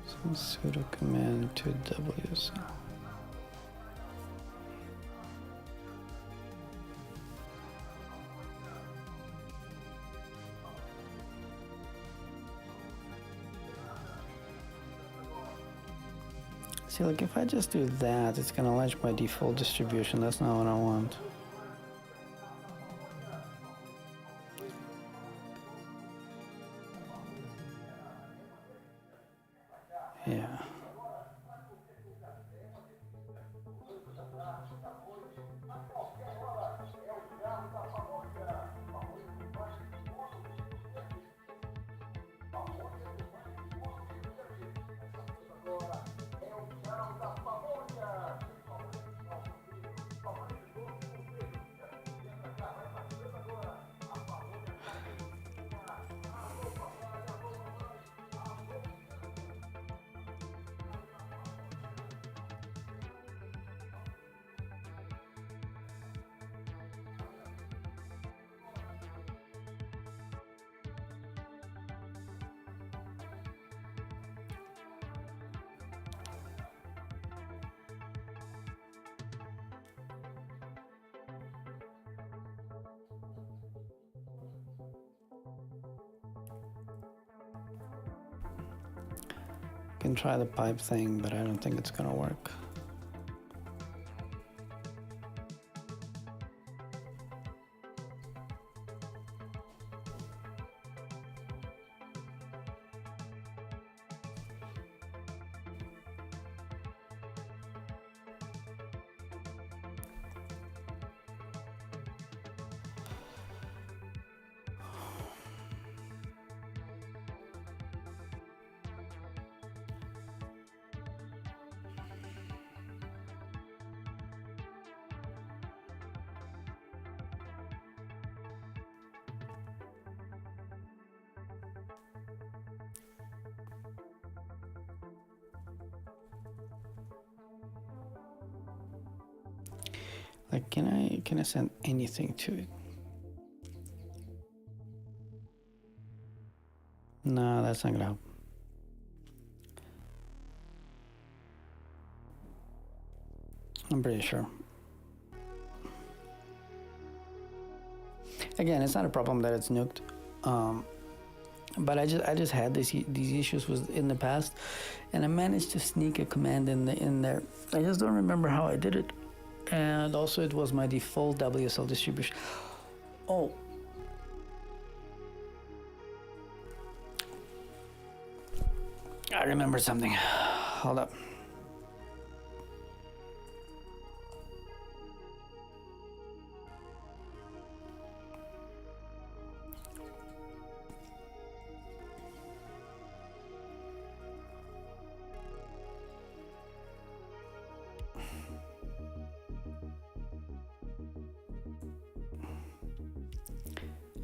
Some sudo command to WSO. See, like if I just do that, it's gonna launch my default distribution. That's not what I want. Yeah. Can try the pipe thing, but I don't think it's gonna work. Like, can I send anything to it? No, that's not gonna help. I'm pretty sure. Again, it's not a problem that it's nuked, but I just had these issues with in the past, and I managed to sneak a command in there. I just don't remember how I did it, and also it was my default WSL distribution. Oh. I remember something. Hold up.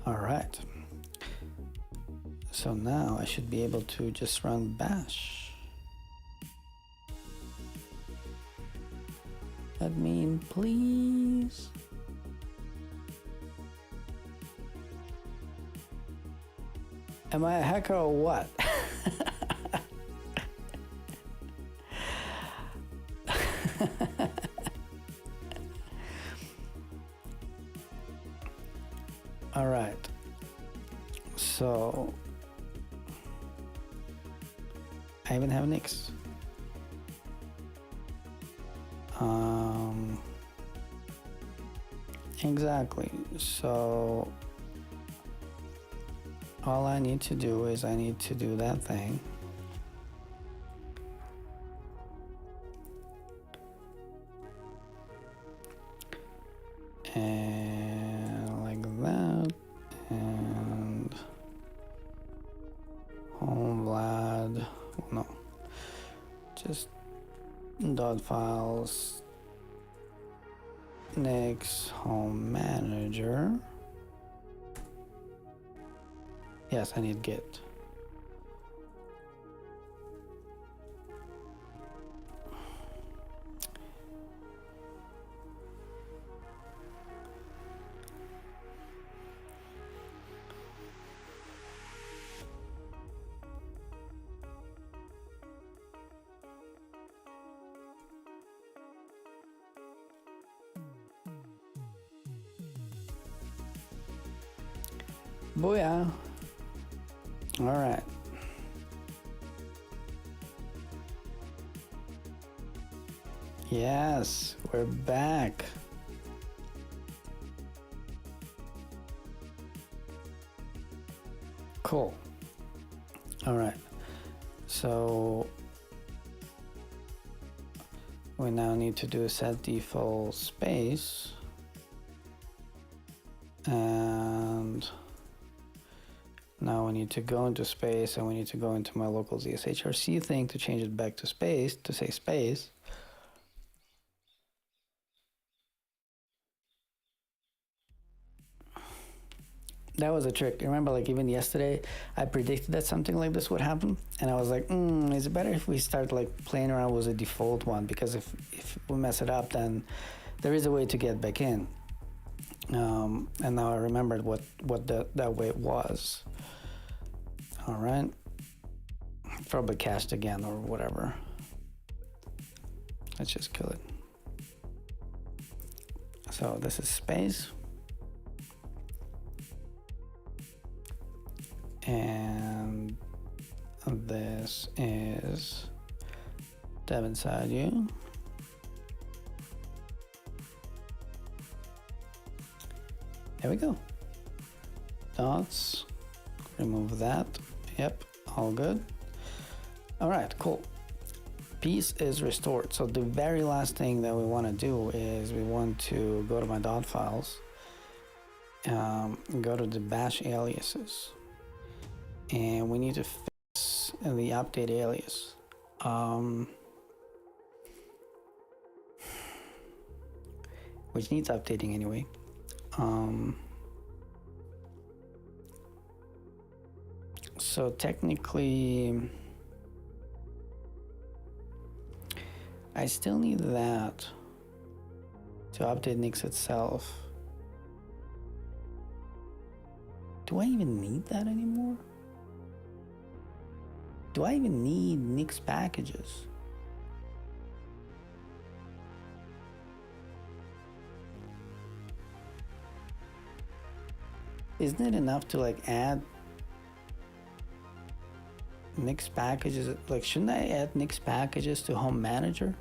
All right. So now I should be able to just run bash. Admin, please. Am I a hacker or what? All right. So I even have Nix. Exactly. So all I need to do is I need to do that thing. And like that. And home Vlad. No. Just dot files. Next home manager. Yes, I need git. Booyah. All right. Yes, we're back. Cool. All right. So we now need to do set default space. And now we need to go into space, and we need to go into my local ZSHRC thing to change it back to space, to say space. That was a trick. Remember, like even yesterday, I predicted that something like this would happen, and I was like, is it better if we start like playing around with a default one? Because if we mess it up, then there is a way to get back in. And now I remembered what that way was. All right, probably cached again or whatever. Let's just kill it. So this is space. And this is dev inside you. There we go. Dots, remove that. Yep, all good. All right, cool. Peace is restored. So the very last thing that we want to do is we want to go to my dot files, go to the bash aliases, and we need to fix the update alias. Which needs updating anyway. So technically, I still need that to update Nix itself. Do I even need that anymore? Do I even need Nix packages? Isn't it enough to like add Nix packages? Like, shouldn't I add Nix packages to Home Manager?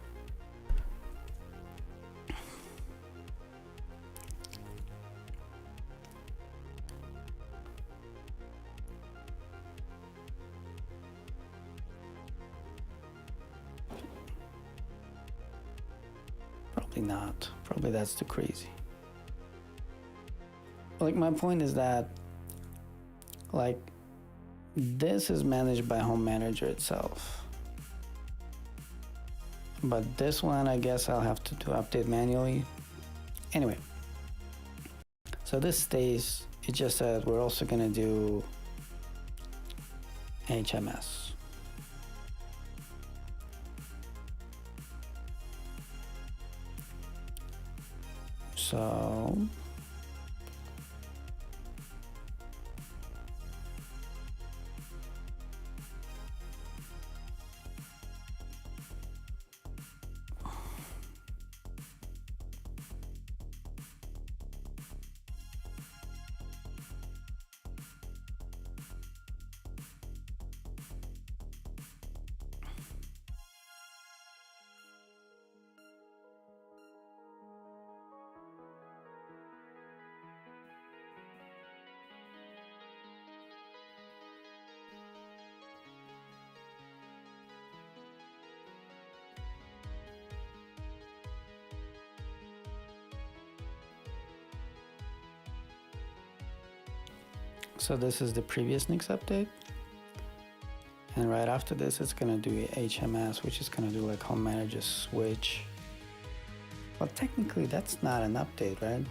Probably not. Probably that's too crazy. Like, my point is that, like, this is managed by Home Manager itself. But this one, I guess I'll have to do update manually. Anyway, so this stays. It just said we're also gonna do HMS. So So this is the previous Nix update. And right after this, it's gonna do HMS, which is gonna do like Home Manager switch. Well, technically that's not an update, right?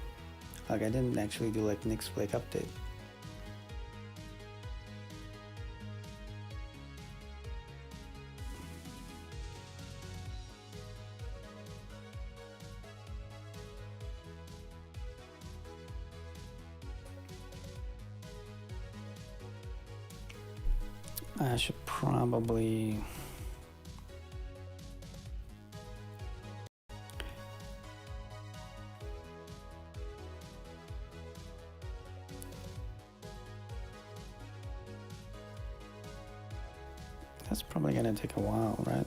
Like, I didn't actually do like Nix Flake update. I should probably that's probably gonna take a while, right?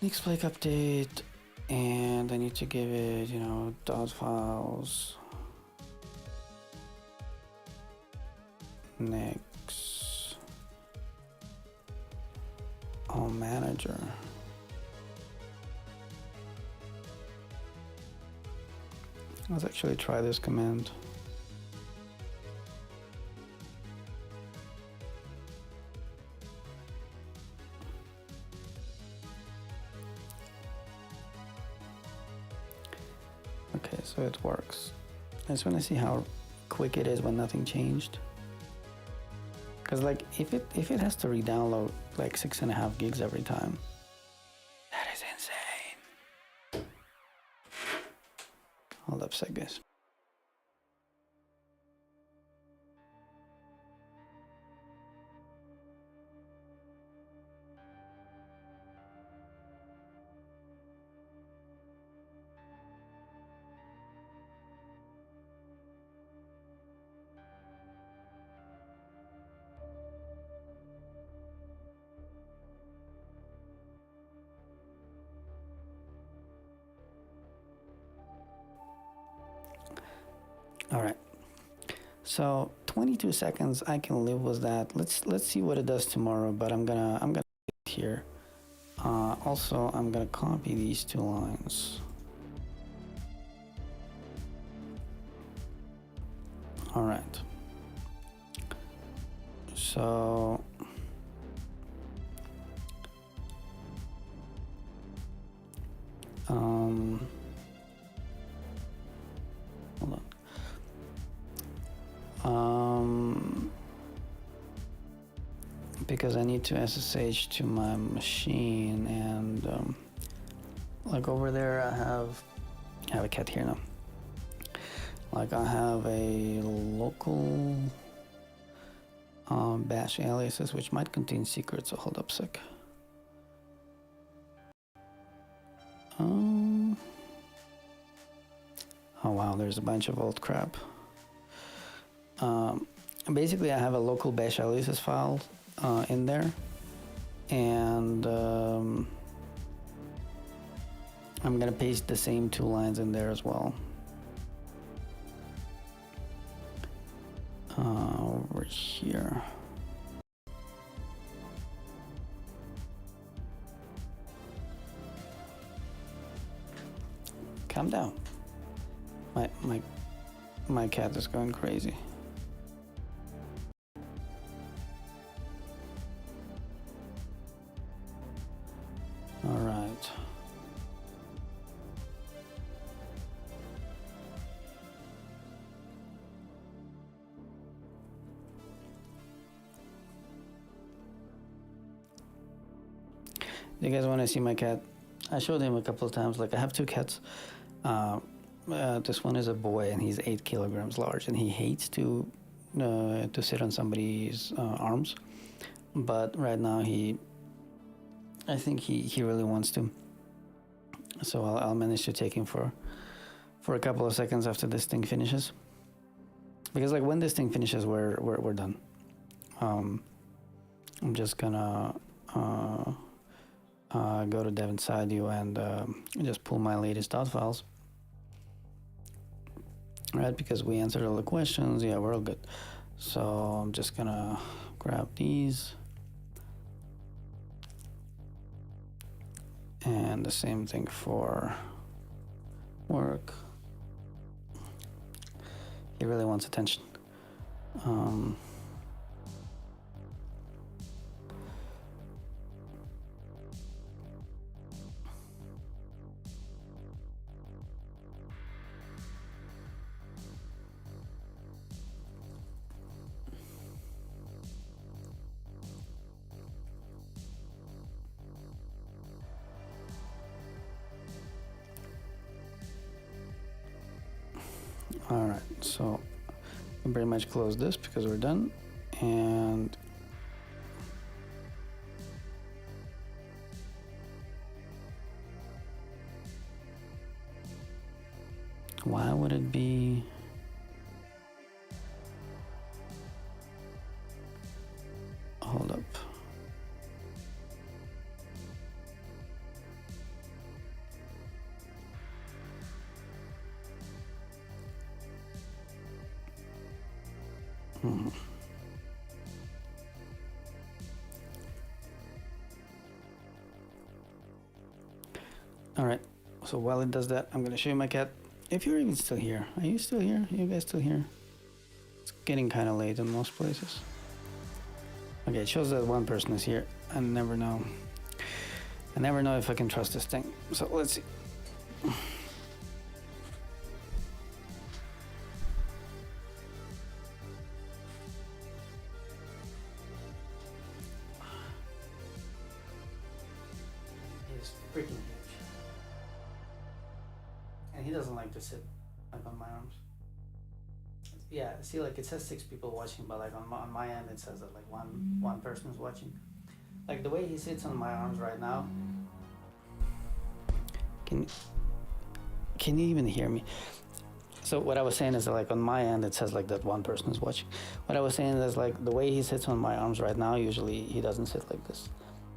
Nix Flake update, and I need to give it, you know, dot files. Nix Home Manager. Let's actually try this command. Okay, so it works. I just want to see how quick it is when nothing changed. Because like if it has to re-download like 6.5 gigs every time, that is insane. Hold up a sec, guys. All right, so 22 seconds, I can live with that. Let's see what it does tomorrow, but I'm gonna here. Also, I'm gonna copy these two lines. All right, so hold on. Because I need to SSH to my machine, and like over there I have a cat here now. Like I have a local bash aliases which might contain secrets, so hold up a sec. Oh wow, there's a bunch of old crap. Basically I have a local bash aliases file in there, and I'm gonna paste the same 2 lines in there as well. Over here. Calm down. My cat is going crazy. All right. You guys want to see my cat? I showed him a couple of times. Like I have 2 cats. This one is a boy, and he's 8 kilograms large, and he hates to sit on somebody's arms. But right now I think he really wants to. So I'll manage to take him for a couple of seconds after this thing finishes. Because like when this thing finishes, we're done. I'm just gonna go to dev inside you and just pull my latest dot files. Right, because we answered all the questions. Yeah, we're all good. So I'm just gonna grab these. And the same thing for work. He really wants attention. All right, so I pretty much close this because we're done. And why would it be? Hold up. All right, so while it does that, I'm going to show you my cat. If you're even still here. Are you still here? Are you guys still here? It's getting kind of late in most places. Okay, it shows that one person is here. I never know. I never know if I can trust this thing. So let's see. He's freaking huge. And he doesn't like to sit like on my arms. Yeah, see, like it says 6 people watching, but like on my end it says that like one person is watching. Like the way he sits on my arms right now. Can you even hear me? So what I was saying is that like on my end it says like that one person is watching. What I was saying is like the way he sits on my arms right now, usually he doesn't sit like this.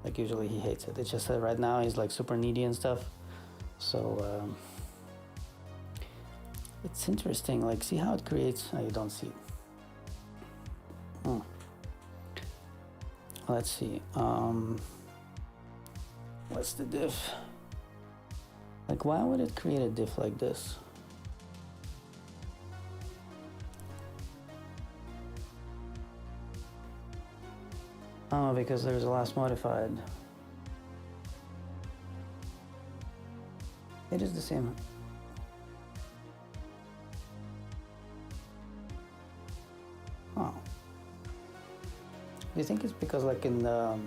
Like usually he hates it. It's just that right now he's like super needy and stuff. So it's interesting. Like see how it creates. Oh, you don't see. Let's see. What's the diff? Like why would it create a diff like this? Oh, because there's a last modified. It is the same. Oh. Do you think it's because like in the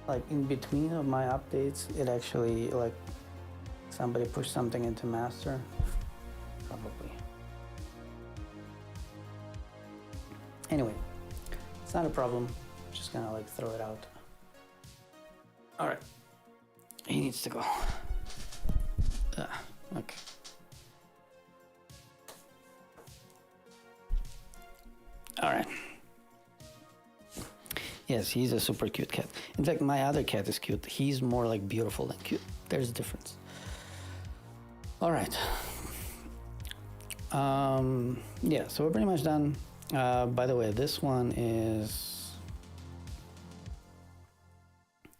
like in between of my updates, it actually like somebody pushed something into master, probably. Anyway, it's not a problem. Just gonna like throw it out. All right, he needs to go. Okay. All right. Yes, he's a super cute cat. In fact, my other cat is cute. He's more like beautiful than cute. There's a difference. All right. Yeah, so we're pretty much done. By the way, this one is...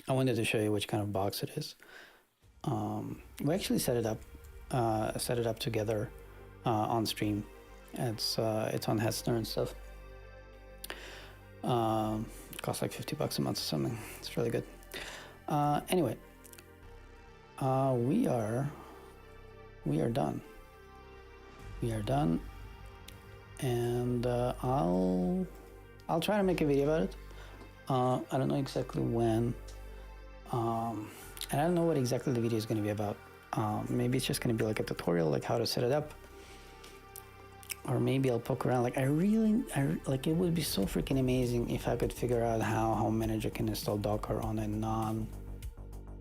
I wanted to show you which kind of box it is. We actually set it up together on stream. It's on Hetzner and stuff. Costs like $50 a month or something. It's really good. Anyway, we are done. We are done, and I'll try to make a video about it. I don't know exactly when, and I don't know what exactly the video is going to be about. Maybe it's just going to be like a tutorial, like how to set it up. Or maybe I'll poke around. Like I like, it would be so freaking amazing if I could figure out how Home Manager can install Docker on a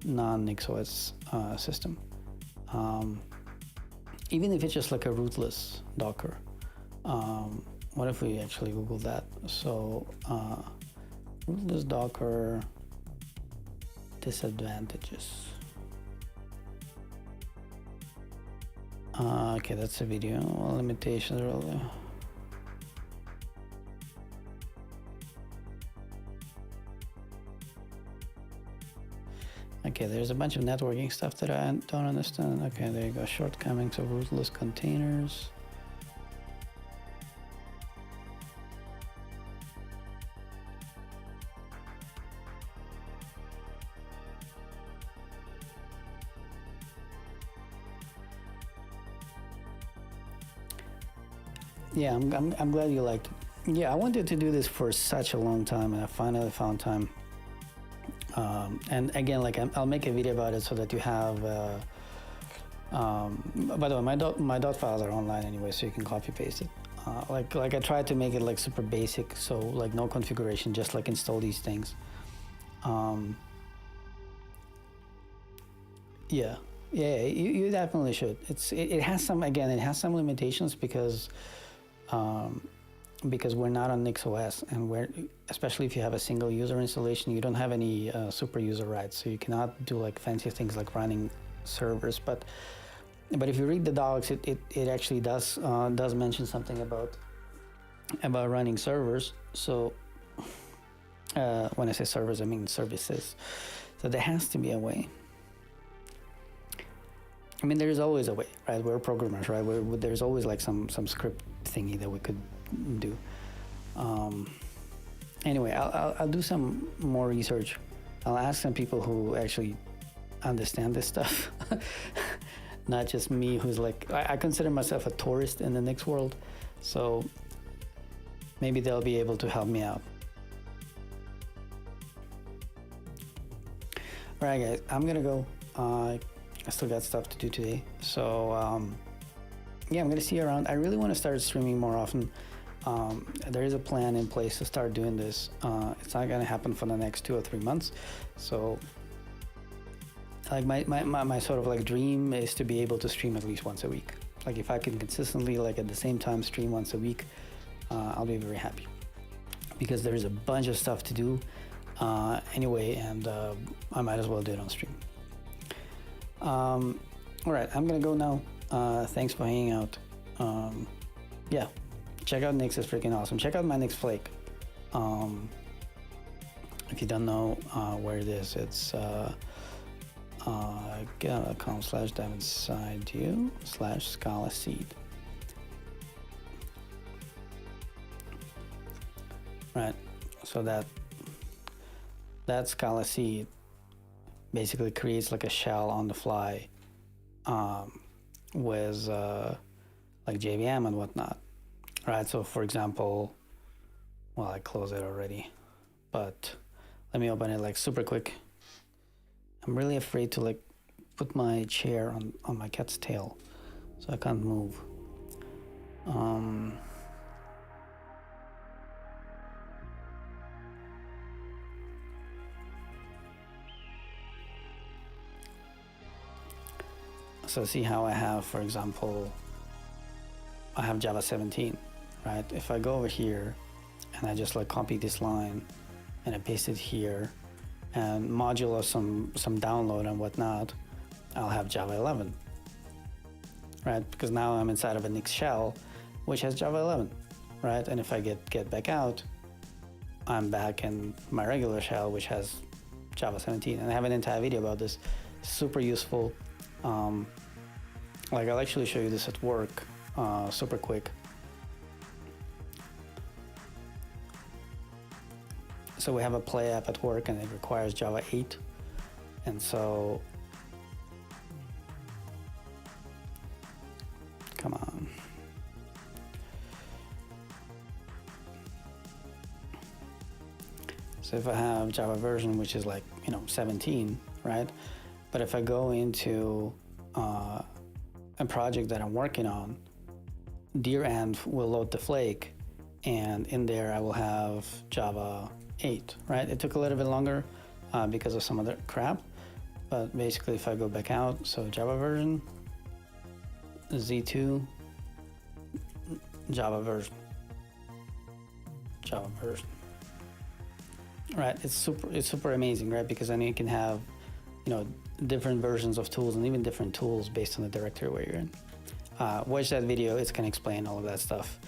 non-NixOS system. Even if it's just like a rootless Docker. What if we actually Google that? So rootless Docker disadvantages. Okay, that's a video. Limitations really. Okay, there's a bunch of networking stuff that I don't understand. Okay, there you go. Shortcomings of rootless containers. Yeah, I'm glad you liked it. Yeah, I wanted to do this for such a long time, and I finally found time. And again, like I'll make a video about it so that you have. By the way, my dot files are online anyway, so you can copy paste it. Like I tried to make it like super basic, so like no configuration, just like install these things. Yeah, you definitely should. It has some, again, it has some limitations because we're not on NixOS, and especially if you have a single user installation, you don't have any super user rights, so you cannot do like fancy things like running servers. But if you read the docs, it actually does mention something about running servers. So when I say servers, I mean services. So there has to be a way. I mean, there's always a way, right? We're programmers, right? There's always like some script thingy that we could do. Anyway, I'll do some more research. I'll ask some people who actually understand this stuff, not just me, who's like, I consider myself a tourist in the Nix world, so maybe they'll be able to help me out. All right, guys, I'm gonna go. I still got stuff to do today, so yeah, I'm gonna see you around. I really want to start streaming more often. There is a plan in place to start doing this. It's not gonna happen for the next 2 or 3 months, so like my sort of like dream is to be able to stream at least once a week. Like if I can consistently, like at the same time, stream once a week, I'll be very happy, because there is a bunch of stuff to do anyway, and I might as well do it on stream. All right, I'm gonna go now. Thanks for hanging out. Yeah, check out Nix, is freaking awesome. Check out my Nix Flake. If you don't know where it is, it's github.com/davidside/scala seed. Right, so that Scala seed basically creates like a shell on the fly with like JVM and whatnot, right? So for example, well, I closed it already, but let me open it like super quick. I'm really afraid to like put my chair on my cat's tail, so I can't move. So see how I have, for example, I have Java 17, right? If I go over here and I just like copy this line and I paste it here, and modulo some download and whatnot, I'll have Java 11, right? Because now I'm inside of a Nix shell, which has Java 11, right? And if I get back out, I'm back in my regular shell, which has Java 17. And I have an entire video about this, super useful. Like I'll actually show you this at work, super quick. So we have a play app at work and it requires Java 8. And so, come on. So if I have Java version, which is like, 17, right? But if I go into a project that I'm working on, dear end will load the flake, and in there I will have Java 8, right? It took a little bit longer because of some other crap, but basically if I go back out, so Java version, Z2, Java version, right? It's super amazing, right? Because then you can have, different versions of tools and even different tools based on the directory where you're in. Watch that video, it's gonna explain all of that stuff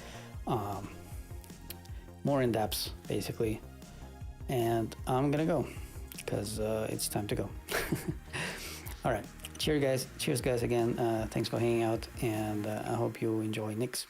more in depth, basically. And I'm gonna go because it's time to go. All right, cheers guys again. Thanks for hanging out, and I hope you enjoy Nix.